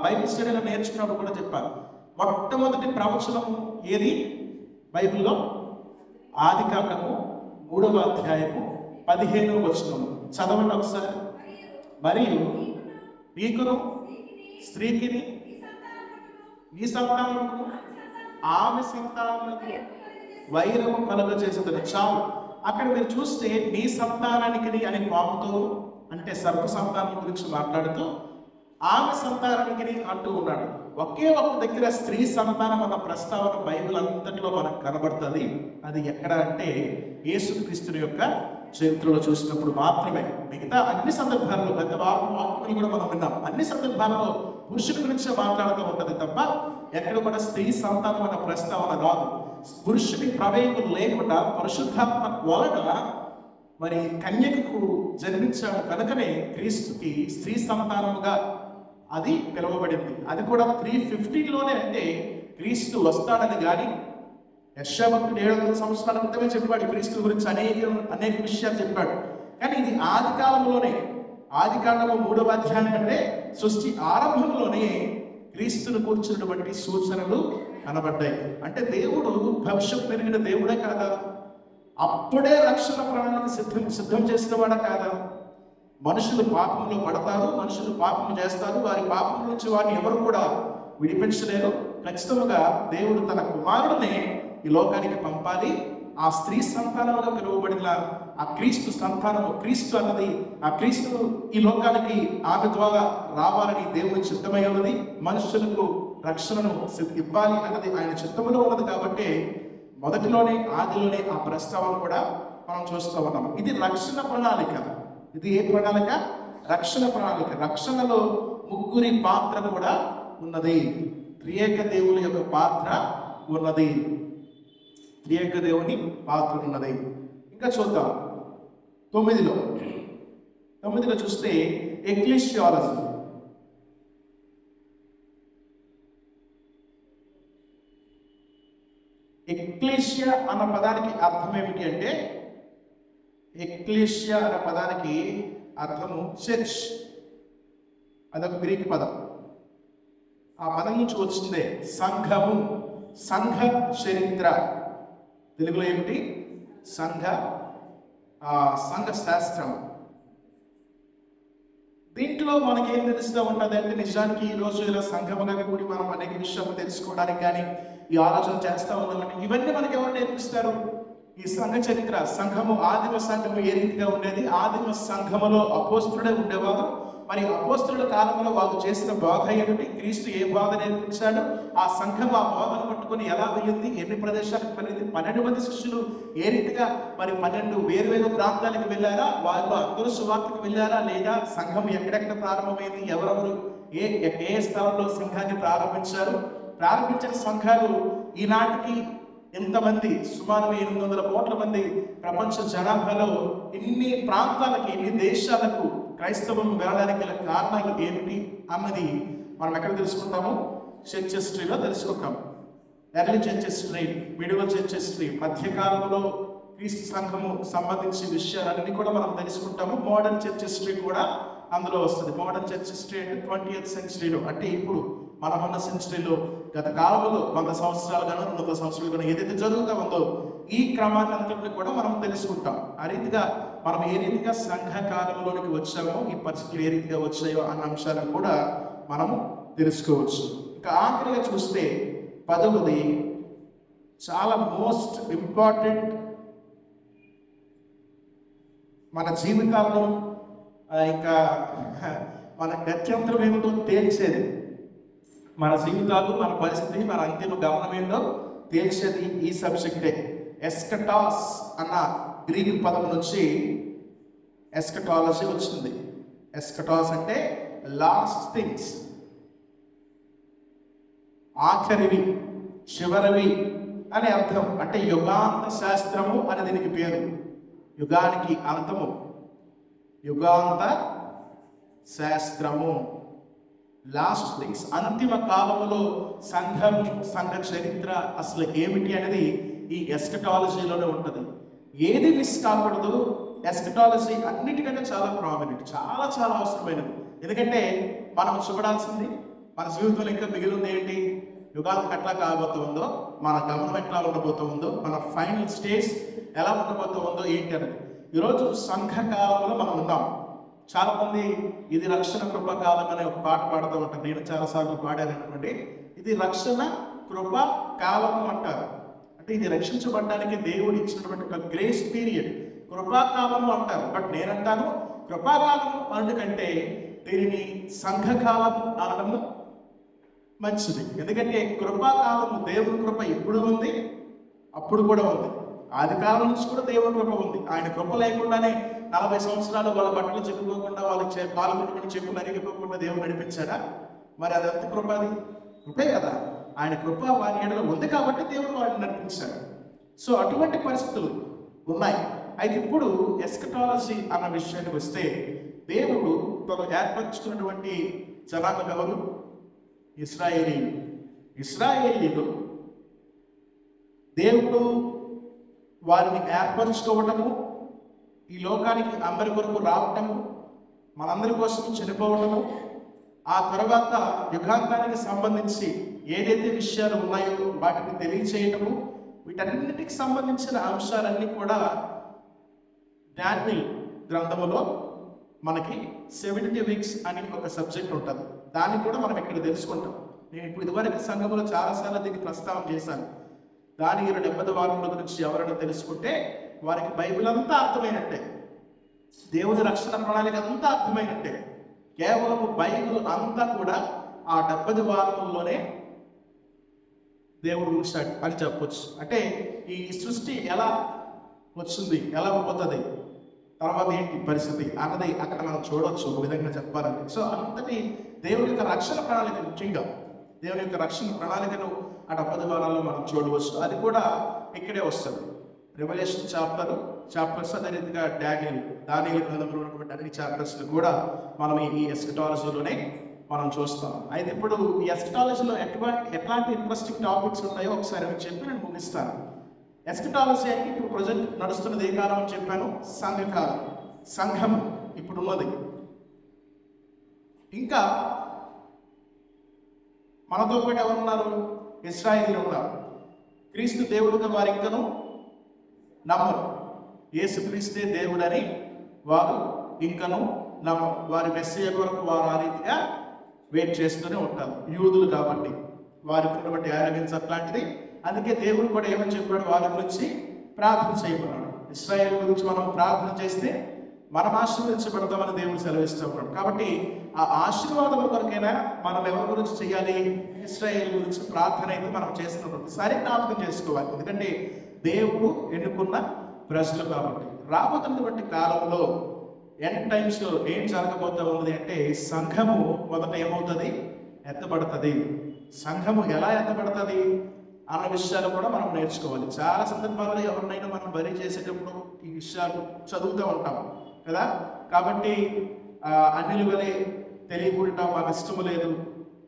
Speaker 1: బైబిల్ స్టడీలో నేర్చుకున్నప్పుడు కూడా చెప్పాను. మొట్టమొదటి ప్రవచనం ఏది బైబిల్లో? ఆదికాండము 3వ అధ్యాయము 15వ వచనం. చదవండి ఒకసారి. మరియు నీకును స్త్రీకిని నీ సంతానమును ఆమె సంతానమునకు వైరము కలుగజేసేదని. చాలు. అక్కడ మీరు చూస్తే నీ సంతానానికి అని పాపుతో, అంటే సర్వ సంతానం గురించి మాట్లాడుతూ ఆమె సంతానానికి అంటూ ఉన్నాడు. ఒకే ఒక్క దగ్గర స్త్రీ సంతానం అన్న ప్రస్తావన బైబిల్ అంతట్లో మనకు కనబడుతుంది. అది ఎక్కడ అంటే యేసుక్రీస్తుని యొక్క చరిత్రలో చూసినప్పుడు మాత్రమే. మిగతా అన్ని సందర్భాల్లో, గత వాక్యాలు కూడా మనం విన్నాం, అన్ని సందర్భాల్లో పురుషుడి గురించే మాట్లాడుతూ ఉంటుంది తప్ప ఎక్కడ కూడా స్త్రీ సంతానం అన్న ప్రస్తావన రాదు. పురుషుడి ప్రవేశం లేకుండా పరిశుద్ధాత్మ వలన మరి కన్యకకు జన్మించాడు కనుకనే క్రీస్తుకి స్త్రీ సంతానముగా అది పిలువబడింది. అది కూడా 315లోనే. అంటే క్రీస్తు వస్తాడని కానీ యెషయా భక్తుడు 700 సంవత్సరాల క్రితమే చెప్పాడు క్రీస్తు గురించి, అనేక విషయాలు చెప్పాడు. కానీ ఇది ఆది కాలంలోనే, ఆదికాండము 3వ అధ్యాయం అంటే సృష్టి ఆరంభంలోనే క్రీస్తును కూర్చున్నటువంటి సూచనలు కనబడ్డాయి. అంటే దేవుడు భవిష్యత్తు పెరిగిన దేవుడే కాదా? అప్పుడే రక్షణ ప్రణాళిక సిద్ధం చేసిన వాడా కాదా? మనుషులు పాపంలో పడతారు, మనుషులు పాపం చేస్తారు, వారి పాపం నుంచి వారిని ఎవరు కూడా విడిపించలేరు. ఖచ్చితంగా దేవుడు తన కుమారుడిని ఈ లోకానికి పంపాలి. ఆ స్త్రీ సంతానముగా పిలువబడిన ఆ క్రీస్తు సంతానము, క్రీస్తు అన్నది, ఆ క్రీస్తు ఈ లోకానికి ఆమె ద్వారా రావాలని దేవుని చిత్తమై ఉన్నది. మనుషులకు రక్షణను ఇవ్వాలి అన్నది ఆయన చిత్తములో ఉన్నది. కాబట్టి మొదటిలోనే, ఆదిలోనే ఆ ప్రస్తావన కూడా మనం చూస్తూ ఉన్నాం. ఇది రక్షణ ప్రణాళిక. ఇది ఏ ప్రణాళిక? రక్షణ ప్రణాళిక. రక్షణలో ముగ్గురి పాత్ర కూడా ఉన్నది. త్రియేక దేవుని యొక్క పాత్ర ఉన్నది. త్రియేక దేవుని పాత్ర ఉన్నది. ఇంకా చూద్దాం 9లో చూస్తే ఎక్లీషియాలజీ. ఎక్లీషియా అన్న పదానికి అర్థం ఏమిటి అంటే, ఎక్లీషియా అన్న పదానికి అర్థము చర్చ్. అదొక గ్రీక్ పదం. ఆ పదం నుంచి వచ్చిందే సంఘము, సంఘ చరిత్ర. తెలుగులో ఏమిటి? సంఘ శాస్త్రం. దీంట్లో మనకి ఏం తెలుస్తూ ఉంటుంది అంటే, నిజానికి ఈ రోజు ఇలా సంఘముగా కూడి మనం అనేక విషయాలు తెలుసుకోవడానికి కానీ ఈ ఆలోచన చేస్తూ ఉండాలంటే ఇవన్నీ మనకి ఎవరు నేర్పిస్తారు? ఈ సంఘ చరిత్ర. సంఘము, ఆదిమ సంఘము ఏ రీతిగా ఉండేది? ఆదిమ సంఘములో అపోస్తులుడే ఉండేవారు. మరి అపోస్తుల కాలంలో వాళ్ళు చేసిన బోధ ఏమిటి? క్రీస్తు ఏ బోధ నేర్పించాడు? ఆ సంఘం ఆ బోధను పట్టుకొని ఎలా వెళ్ళింది? ఎన్ని ప్రదేశాలకు వెళ్ళింది? 12 మంది శిష్యులు ఏ రీతిగా మరి 12 వేరు ప్రాంతాలకు వెళ్ళారా? వాళ్ళు అందరూ సువార్తకు వెళ్ళారా? లేదా సంఘం ఎక్కడెక్కడ ప్రారంభమైంది? ఎవరెవరు ఏ స్థలంలో సంఘాన్ని ప్రారంభించిన సంఘాలు ఈనాటికి ఎంతమంది? సుమారు 800 కోట్ల మంది ప్రపంచ జనాభాలో ఎన్ని ప్రాంతాలకి, ఎన్ని దేశాలకు క్రైస్తవం వెళ్ళడానికి గల కారణాలు ఏమిటి అన్నది మనం ఎక్కడ తెలుసుకుంటాము? చర్చ్ హిస్టరీలో తెలుసుకుంటాం. Early church history, medieval church history, మధ్యకాలంలో క్రీస్తు సంఘము సంబంధించిన విషయాలన్నీ కూడా మనం తెలుసుకుంటాము. మోడర్న్ చర్చ్ హిస్టరీ కూడా అందులో వస్తుంది. మోడర్న్ చర్చ్ హిస్టరీ అంటే 20th సెంచరీలో, అంటే ఇప్పుడు మనమున్న సెంచరీలో గత కాలంలో 100 సంవత్సరాలు కానీ 200 సంవత్సరాలు కానీ ఏదైతే జరుగుతూ ఉందో ఈ క్రమాన్ని అంతటిని కూడా మనం తెలుసుకుంటాం. ఆ రీతిగా మనం ఏ రీతిగా సంఘ కాలంలోనికి వచ్చామో, ఈ పరిస్థితులు ఏ రీతిగా వచ్చాయో అన్న అంశాలను కూడా మనము తెలుసుకోవచ్చు. ఇంకా ఆఖరిగా చూస్తే 10వది చాలా మోస్ట్ ఇంపార్టెంట్, మన జీవితాల్లో ఇంకా మన గత్యంతరం ఏమిటో తేల్చేది, మన జీవితాలు, మన పరిస్థితి, మన అంతిమ గమనం ఏంటో తేల్చేది ఈ సబ్జెక్టే. ఎస్కటాస్ అన్న గ్రీక్ పదం నుంచి ఎస్కటాలజీ వచ్చింది. ఎస్కటాస్ అంటే లాస్ట్ థింగ్స్, ఆఖరివి, చివరివి అని అర్థం. అంటే యుగాంత శాస్త్రము అని దీనికి పేరు. యుగానికి అంతము, యుగాంత శాస్త్రము, లాస్ట్ థింగ్స్. అంతిమ కాలములో సంఘం, సంఘ చరిత్ర అసలు ఏమిటి అనేది ఈ ఎస్కటాలజీలోనే ఉంటుంది. ఏది మిస్ కాకూడదు. ఎస్కటాలజీ అన్నిటికంటే చాలా ప్రామినెంట్, చాలా చాలా అవసరమైనది. ఎందుకంటే మనం చూడాల్సింది మన జీవితంలో ఇంకా మిగిలింది ఏంటి, యుగాలకు ఎట్లా కాబోతుందో, మన గమనం ఎట్లా ఉండబోతుందో, మన ఫైనల్ స్టేజ్ ఎలా ఉండబోతుందో ఏంటి అనేది. ఈరోజు సంఘ కాలంలో మనం ఉన్నాం. చాలా మంది ఇది రక్షణ కృపకాలం అనే ఒక పాట పాడుతూ ఉంటారు. నేను చాలాసార్లు పాడాను అనుకోండి. ఇది రక్షణ కృప కాలం అంటారు. అంటే ఇది రక్షించబడడానికి దేవుడు ఇచ్చినటువంటి ఒక గ్రేస్ పీరియడ్, కృపాకాలము అంటారు. బట్ నేనంటాను కృపాకాలము అనకంటే దీనిని సంఘకాలము అనడము మంచిది. ఎందుకంటే కృపాకాలము, దేవుని కృప ఎప్పుడు ఉంది, అప్పుడు కూడా ఉంది. ఆది కాలం నుంచి కూడా దేవుని కృప ఉంది. ఆయన కృప లేకుండానే 40 సంవత్సరాలు వాళ్ళ బట్టలు చెప్పుకోకుండా, వాళ్ళకి కాలు పెట్టుకుని చెప్పులు అరిగిపోకుండా దేవుడు నడిపించాడా? మరి అది ఎంత కృప? అది కృపే కదా. ఆయన కృప వారి ఎడలో ఉంది కాబట్టి దేవుడు వాడిని నడిపించాడు. సో అటువంటి పరిస్థితులు ఉన్నాయి. అయితే ఇప్పుడు ఎస్కటాలజీ అన్న విషయానికి వస్తే, దేవుడు తను ఏర్పరచుకున్నటువంటి జనాంగం ఎవరు? ఇశ్రాయేలీయులు. ఇశ్రాయేలీయులు దేవుడు వారిని ఏర్పరచుకోవటము, ఈ లోకానికి అందరి కొరకు రావటము, మనందరి కోసం చనిపోవటము, ఆ తర్వాత యుగాంతానికి సంబంధించి ఏదైతే విషయాలు ఉన్నాయో వాటిని తెలియచేయటము, వీటన్నిటికి సంబంధించిన అంశాలన్నీ కూడా డానియేల్ గ్రంథములో మనకి 70 వీక్స్ అని ఒక సబ్జెక్ట్ ఉంటుంది. దాన్ని కూడా మనం ఇక్కడ తెలుసుకుంటాం. నేను ఇప్పుడు ఇదివరకు సంఘంలో చాలాసార్లు దీన్ని ప్రస్తావన చేశాను. దానియేలు 70 వారముల గురించి ఎవరైనా తెలుసుకుంటే వారికి బైబిల్ అంతా అర్థమైనట్టే, దేవుని రక్షణ ప్రణాళిక అంతా అర్థమైనట్టే. కేవలం బైబిల్ అంతా కూడా ఆ 70 వారముల్లోనే దేవుడు ఉంచాడు అని చెప్పొచ్చు. అంటే ఈ సృష్టి ఎలా వచ్చింది, ఎలా పోతుంది, తర్వాత ఏంటి పరిస్థితి అన్నది అక్కడ మనం చూడవచ్చు ఒక విధంగా చెప్పాలంటే. సో అంతటి దేవుని యొక్క రక్షణ ప్రణాళిక, ముఖ్యంగా దేవుని యొక్క రక్షణ ప్రణాళికను ఆ 70 వారాల్లో మనం చూడవచ్చు. అది కూడా ఇక్కడే వస్తుంది. రెవల్యూషన్ చాప్టర్స్, అదే రీతిగా దానియేలు గ్రంథంలో ఉన్నటువంటి అన్ని చాప్టర్స్ కూడా మనం ఈ ఎస్కటాలజీలోనే మనం చూస్తాం. అయితే ఇప్పుడు ఈ ఎస్కటాలజీలో ఎట్లాంటి ఇంట్రెస్టింగ్ టాపిక్స్ ఉన్నాయో ఒకసారి మీకు చెప్పి నేను ముగిస్తాను. ఎస్కటాలజీ అంటే ఇప్పుడు ప్రజెంట్ నడుస్తున్నది ఏ కాలం అని చెప్పాను? సంఘకాలం. సంఘం ఇప్పుడు ఉన్నది. ఇంకా మనతో పాటు ఎవరున్నారు? ఇశ్రాయేలీయులు ఉన్నారు. క్రీస్తు దేవుడుగా వారు ఇంకను నమ్మరు. యేసుక్రీస్తే దేవుడని వారు ఇంకను నమ్మరు. వారి మెస్సియా కొరకు వారు ఆ రీతిగా వెయిట్ చేస్తూనే ఉంటారు. యూదులు కాబట్టి వారికి ఉన్నటువంటి ఆరోగ్యం అట్లాంటిది. అందుకే దేవుడు కూడా ఏమని చెప్పాడు? వారి గురించి ప్రార్థన చేయమన్నాడు. ఇశ్రాయేలు గురించి మనం ప్రార్థన చేస్తే మనం ఆశీర్వదించబడతామని దేవుడు సెలవిస్తూ ఉన్నాడు. కాబట్టి ఆ ఆశీర్వాదం కొరకైనా మనం ఎవరి గురించి చేయాలి? ఇశ్రాయేలు గురించి ప్రార్థన అయితే మనం చేస్తున్న ప్రతిసారి జ్ఞాపకం చేసుకోవాలి. ఎందుకంటే దేవుడు ఎన్నుకున్న ప్రజలు కాబట్టి. రాబోతున్నటువంటి కాలంలో ఎండ్ టైమ్స్లో ఏం జరగబోతూ ఉన్నది అంటే, సంఘము మొదట ఏమవుతుంది? ఎత్తబడుతుంది. సంఘము ఎలా ఎత్తబడుతుంది అన్న విషయాలు కూడా మనం నేర్చుకోవాలి. చాలా సందర్భాల్లో ఎవరినైనా మనం బరి చేసేటప్పుడు ఈ విషయాలు చదువుతూ ఉంటాం కదా. కాబట్టి అన్నిలు వలె తెలియకుండా మాకు ఇష్టం లేదు,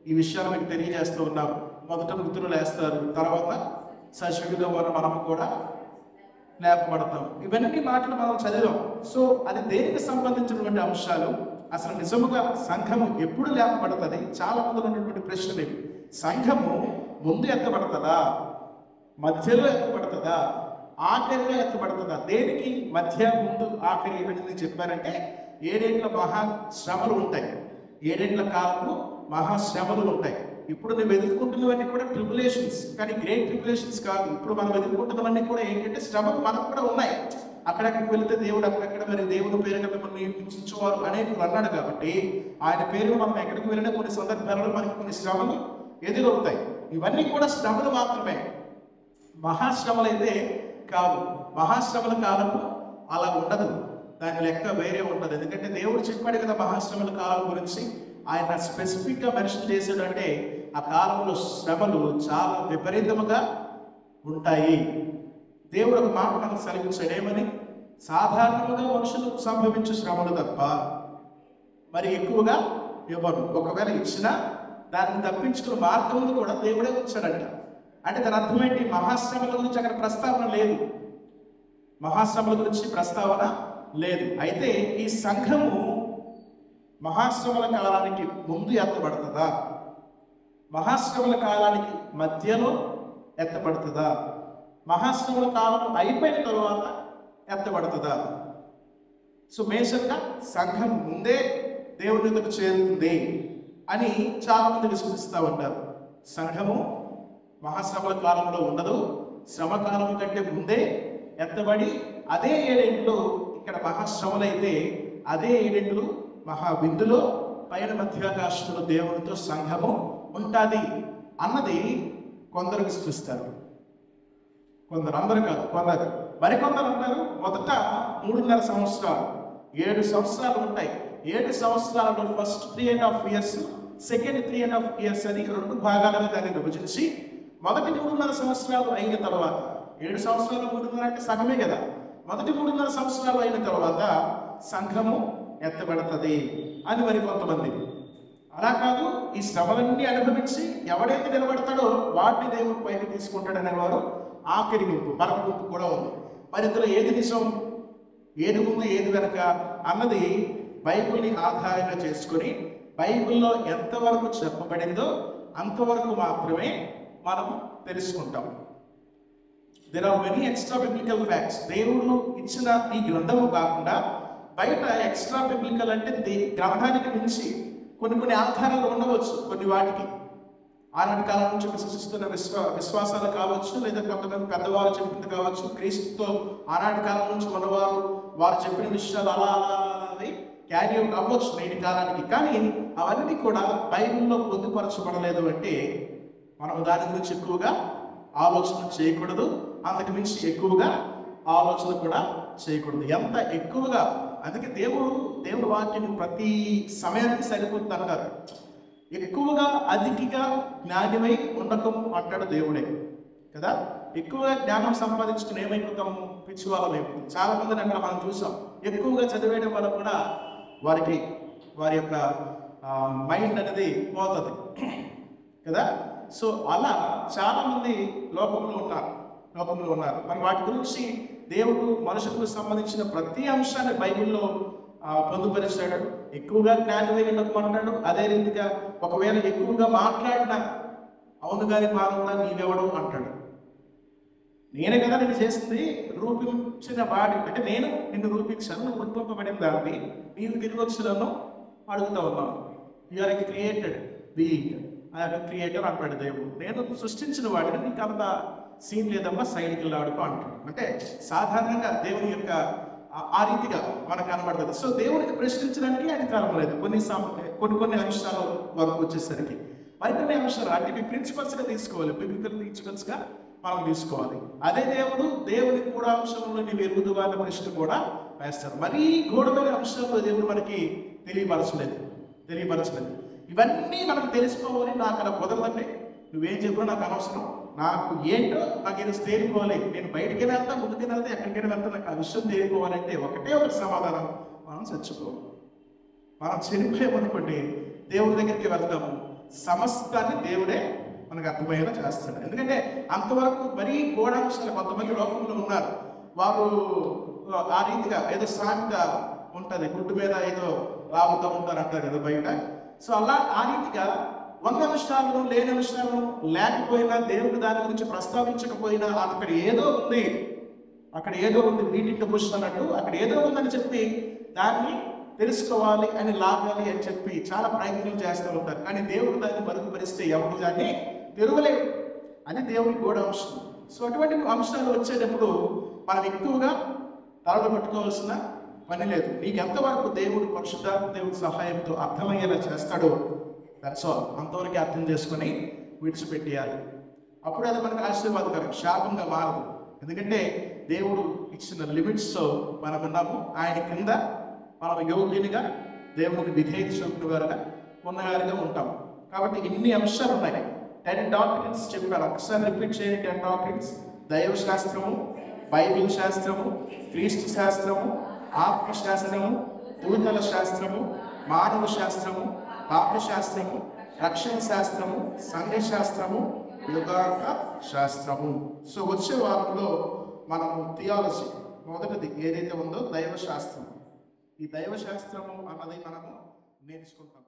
Speaker 1: ఈ విషయాలు మీకు తెలియజేస్తూ ఉన్నాం. మొదట మృతులు వేస్తారు, తర్వాత సజీవుడిగా మనం కూడా లేపబడతాం. ఇవన్నీ మాటలు మనం చదివాం. సో అది దేనికి సంబంధించినటువంటి అంశాలు? అసలు నిజముగా సంఘము ఎప్పుడు లేపబడుతుంది? చాలా మందిలో ఉన్నటువంటి ప్రశ్నలు ఇవి. సంఘము ముందు ఎత్తబడుతుందా, మధ్యలో ఎత్తబడుతుందా, ఆఖరిగా ఎత్తబడుతుందా? దేనికి మధ్య, ముందు, ఆఖరి అని చెప్పారంటే 7 ఏళ్ల మహాశ్రమలు ఉంటాయి. 7 ఏళ్ల కాలము మహాశ్రమలు ఉంటాయి. ఇప్పుడు నువ్వు ఎదుర్కొంటున్నవన్నీ కూడా ట్రిబులేషన్స్, కానీ గ్రేట్ ట్రిబులేషన్స్ కాదు. ఇప్పుడు మనం ఎదుర్కొంటున్నవన్నీ కూడా ఏంటంటే శ్రమలు మనకు కూడా ఉన్నాయి. అక్కడక్కడికి వెళితే దేవుడు అక్కడక్కడ మరి దేవుని పేరుగా మిమ్మల్ని హింసించేవారు అనేకులు అన్నాడు కాబట్టి ఆయన పేరు మనం ఎక్కడికి వెళ్ళినా కొన్ని సందర్భాలలో మనకి కొన్ని శ్రమలు ఎదురవుతాయి. ఇవన్నీ కూడా శ్రమలు మాత్రమే, మహాశ్రమలు అయితే కాదు. మహాశ్రమల కాలము అలా ఉండదు, దాని లెక్క వేరే ఉండదు. ఎందుకంటే దేవుడు చెప్పాడు కదా మహాశ్రమల కాలం గురించి. ఆయన స్పెసిఫిక్గా మెన్షన్ చేశాడంటే ఆ కాలంలో శ్రమలు చాలా విపరీతముగా ఉంటాయి. దేవుడు ఒక మాట మనకు సెలవించాడు, ఏమని? సాధారణంగా మనుషులకు సంభవించే శ్రమలు తప్ప మరి ఎక్కువగా ఇవ్వను. ఒకవేళ ఇచ్చినా దాన్ని తప్పించుకున్న మార్గమును కూడా దేవుడే ఉంచాడంట. అంటే దాని అర్థం ఏంటి? మహాశ్రమల గురించి అక్కడ ప్రస్తావన లేదు, మహాశ్రమల గురించి ప్రస్తావన లేదు. అయితే ఈ సంఘము మహాశ్రమల కాలానికి ముందు ఎత్తబడుతుందా, మహాశ్రమల కాలానికి మధ్యలో ఎత్తబడుతుందా, మహాశ్రమల కాలం అయిపోయిన తరువాత ఎత్తబడుతుందా? సో మేజర్గా సంఘం ముందే దేవుని ఎదుట చేరుతుంది అని చాలా మంది విశ్వసిస్తూ ఉంటారు. సంఘము మహాశ్రమల కాలంలో ఉండదు, శ్రమకాలం కంటే ముందే ఎత్తబడి అదే 7 ఏళ్ళు ఇక్కడ మహాశ్రమలైతే అదే 7 ఏళ్ళు మహావిందులో పైన మధ్యాకాశంలో దేవునితో సంఘము ఉంటుంది అన్నది కొందరు విశ్వసిస్తారు. కొందరు, అందరు కాదు, కొందరు. మరికొందరు అంటారు మొదట 3.5 సంవత్సరాలు, 7 సంవత్సరాలు ఉంటాయి. 7 సంవత్సరాలలో ఫస్ట్ 3.5 years, సెకండ్ 3.5 years అని 2 భాగాలుగా దాన్ని విభజించి మొదటి 3.5 సంవత్సరాలు అయిన తర్వాత, 7 సంవత్సరాలు 3.5 అంటే సగమే కదా, మొదటి 3.5 సంవత్సరాలు అయిన తర్వాత సంఘము ఎత్తబడుతుంది అని మరి కొంతమంది. అలా కాదు, ఈ శ్రమలన్నీ అనుభవించి ఎవడైతే నిలబడతాడో వాటిని దేవుడు పైకి తీసుకుంటాడనేవారు ఆఖరి గుంపు, మరొక గుంపు కూడా ఉంది. మరి ఇందులో ఏది నిజం, ఏది ముందు ఏది వెనక అన్నది బైబిల్ని ఆధారంగా చేసుకొని బైబిల్లో ఎంతవరకు చెప్పబడిందో అంతవరకు మాత్రమే మనం తెలుసుకుంటాం. There are many extra biblical facts. దేవుడు ఇచ్చిన ఈ గ్రంథము కాకుండా బయట ఎక్స్ట్రా బిబ్లికల్ అంటే గ్రంథానికి మించి కొన్ని ఆధారాలు ఉండవచ్చు. కొన్ని వాటికి ఆనాటి కాలం నుంచి విశ్వసిస్తున్న విశ్వాసాలు కావచ్చు, లేదా కొంతమంది పెద్దవారు చెప్పింది కావచ్చు, క్రీస్తుతో ఆనాటి కాలం నుంచి ఉన్నవారు వారు చెప్పిన విషయాలు అలా క్యారీ అవుట్ అవ్వచ్చు నేటి కాలానికి. కానీ అవన్నీ కూడా బైబిల్లో పొందుపరచబడలేదు అంటే మనం దాని గురించి ఎక్కువగా ఆలోచన చేయకూడదు, అంతకు మించి ఎక్కువగా ఆలోచన కూడా చేయకూడదు. ఎంత ఎక్కువగా, అందుకే దేవుడు వాక్యం ప్రతి సమయానికి సరిపోతుంది అంటారు. ఎక్కువగా అధికగా జ్ఞానమై ఉండకము అంటాడు దేవుడే కదా. ఎక్కువగా జ్ఞానం సంపాదించుకుని ఏమైపోతాము, పిచ్చి వాళ్ళం అయిపోతుంది. చాలా మందిని అక్కడ మనం చూసాం, ఎక్కువగా చదివేయడం వల్ల కూడా వారి యొక్క మైండ్ అనేది పోతుంది కదా. సో అలా చాలా మంది లోకంలో ఉన్నారు. మరి వాటి గురించి దేవుడు మనుషులకు సంబంధించిన ప్రతి అంశాన్ని బైబిల్లో పొందుపరిచాడు. ఎక్కువగా జ్ఞానమై ఉండకమంటాడు. అదే రీతిగా ఒకవేళ ఎక్కువగా మాట్లాడినా అవును గారి మానవుడా నీవెవడు అంటాడు. నేనే కదా నేను చేసింది, రూపించిన వాడి అంటే నేను నిన్ను రూపించాను, నువ్వు రూపింపబడిన దాన్ని నీవు తిరిగి వచ్చినను అడుగుతా ఉన్నాను. You are a created being, I creator అంటాడు దేవుడు. నేను సృష్టించిన వాడిని, నీకు అంత సీన్ లేదమ్మా, సైడ్కి వెళ్ళాడుకో అంటాడు. అంటే సాధారణంగా దేవుని యొక్క ఆ రీతిగా మనకు కనబడుతుంది. సో దేవుడికి ప్రశ్నించడానికి అధికారం లేదు కొన్ని అంశాల వరకు వచ్చేసరికి. మరికొన్ని అంశాలు అంటే ప్రిన్సిపల్స్గా తీసుకోవాలి, బిబ్లికల్ ప్రిన్సిపల్స్గా మనం తీసుకోవాలి. అదే దేవుని కూడా అంశంలో నీవు ఎరుగుదువా అన్న ప్రశ్న కూడా వేస్తారు. మరీ గూఢమైన అంశాల్లో దేవుడు మనకి తెలియపరచలేదు. ఇవన్నీ మనకు తెలిసిపోవాలి. నాకు అలా కుదరదండి, నువ్వేం చెప్పినా నాకు అనవసరం, నాకు ఏంటో నాకు ఏదో తేలిపోవాలి, నేను బయటికి వెళ్తా, ముందుకు వెళ్తా, ఎక్కడికైనా వెళ్తా, నాకు ఆ విషయం తేలిపోవాలంటే ఒకటే ఒక సమాధానం, మనం చచ్చిపోవాలి. మనం చనిపోయామనుకోండి దేవుడి దగ్గరికి వెళ్తాము, సమస్తాన్ని దేవుడే మనకు అర్థమయ్యేలా చేస్తాడు. ఎందుకంటే అంతవరకు మరీ గోడాంశాలు కొంతమంది లోకంలో ఉన్నారు. వారు ఆ రీతిగా ఏదో సామెత ఉంటుంది, గుడ్డు మీద ఏదో రాగుతూ ఉంటారు అంటారు కదా బయట. సో అలా ఆ రీతిగా ఉన్న అంశాలను లేని అంశాలను లేకపోయినా, దేవుడు దాని గురించి ప్రస్తావించకపోయినా అక్కడ ఏదో ఉంది, అక్కడ ఏదో ఉంది, బీటింగ్ బుష్ అన్నట్టు అక్కడ ఏదో ఉందని చెప్పి దాన్ని తెలుసుకోవాలి అని, లాగాలి అని చెప్పి చాలా ప్రయత్నం చేస్తూ ఉంటారు. కానీ దేవుడు దాన్ని మరుగుపరిస్తే ఎవరు దాన్ని తెరవలేడు. అది దేవుని గూఢ అంశం. సో అటువంటి అంశాలు వచ్చేటప్పుడు మనం ఎక్కువగా తలలు పట్టుకోవాల్సిన పని లేదు. నీకు ఎంతవరకు దేవుడు పరిశుద్ధాత్మ దేవుడి సహాయంతో అర్థమయ్యేలా చేస్తాడో దట్స్ ఆల్, అంతవరకు అర్థం చేసుకొని విడిచిపెట్టేయాలి. అప్పుడు అది మనకు ఆశీర్వాదకరం, శాపంగా మారదు. ఎందుకంటే దేవుడు ఇచ్చిన లిమిట్స్లో మనం ఉన్నాము. ఆయన కింద మనం యోగ్యునిగా, దేవునికి విధేయత చూపిన వారుగా ఉన్నవారుగా ఉంటాం. కాబట్టి ఇన్ని అంశాలు ఉన్నాయి. 10 డాక్ట్రిన్స్ చెప్పాను, ఒకసారి రిపీట్ చేయండి. 10 డాక్ట్రిన్స్: దైవ శాస్త్రము, బైబిల్ శాస్త్రము, క్రీస్తు శాస్త్రము, ఆత్మశాస్త్రము, దూతల శాస్త్రము, మానవ శాస్త్రము, పాపశాస్త్రము, రక్షణ శాస్త్రము, సంఘశాస్త్రము, యుగాంత శాస్త్రము. సో వచ్చే వారంలో మనము థియాలజీ మొదటిది ఏదైతే ఉందో దైవ శాస్త్రం. ఈ దైవ శాస్త్రము అన్నది మనము నేర్చుకుంటాం.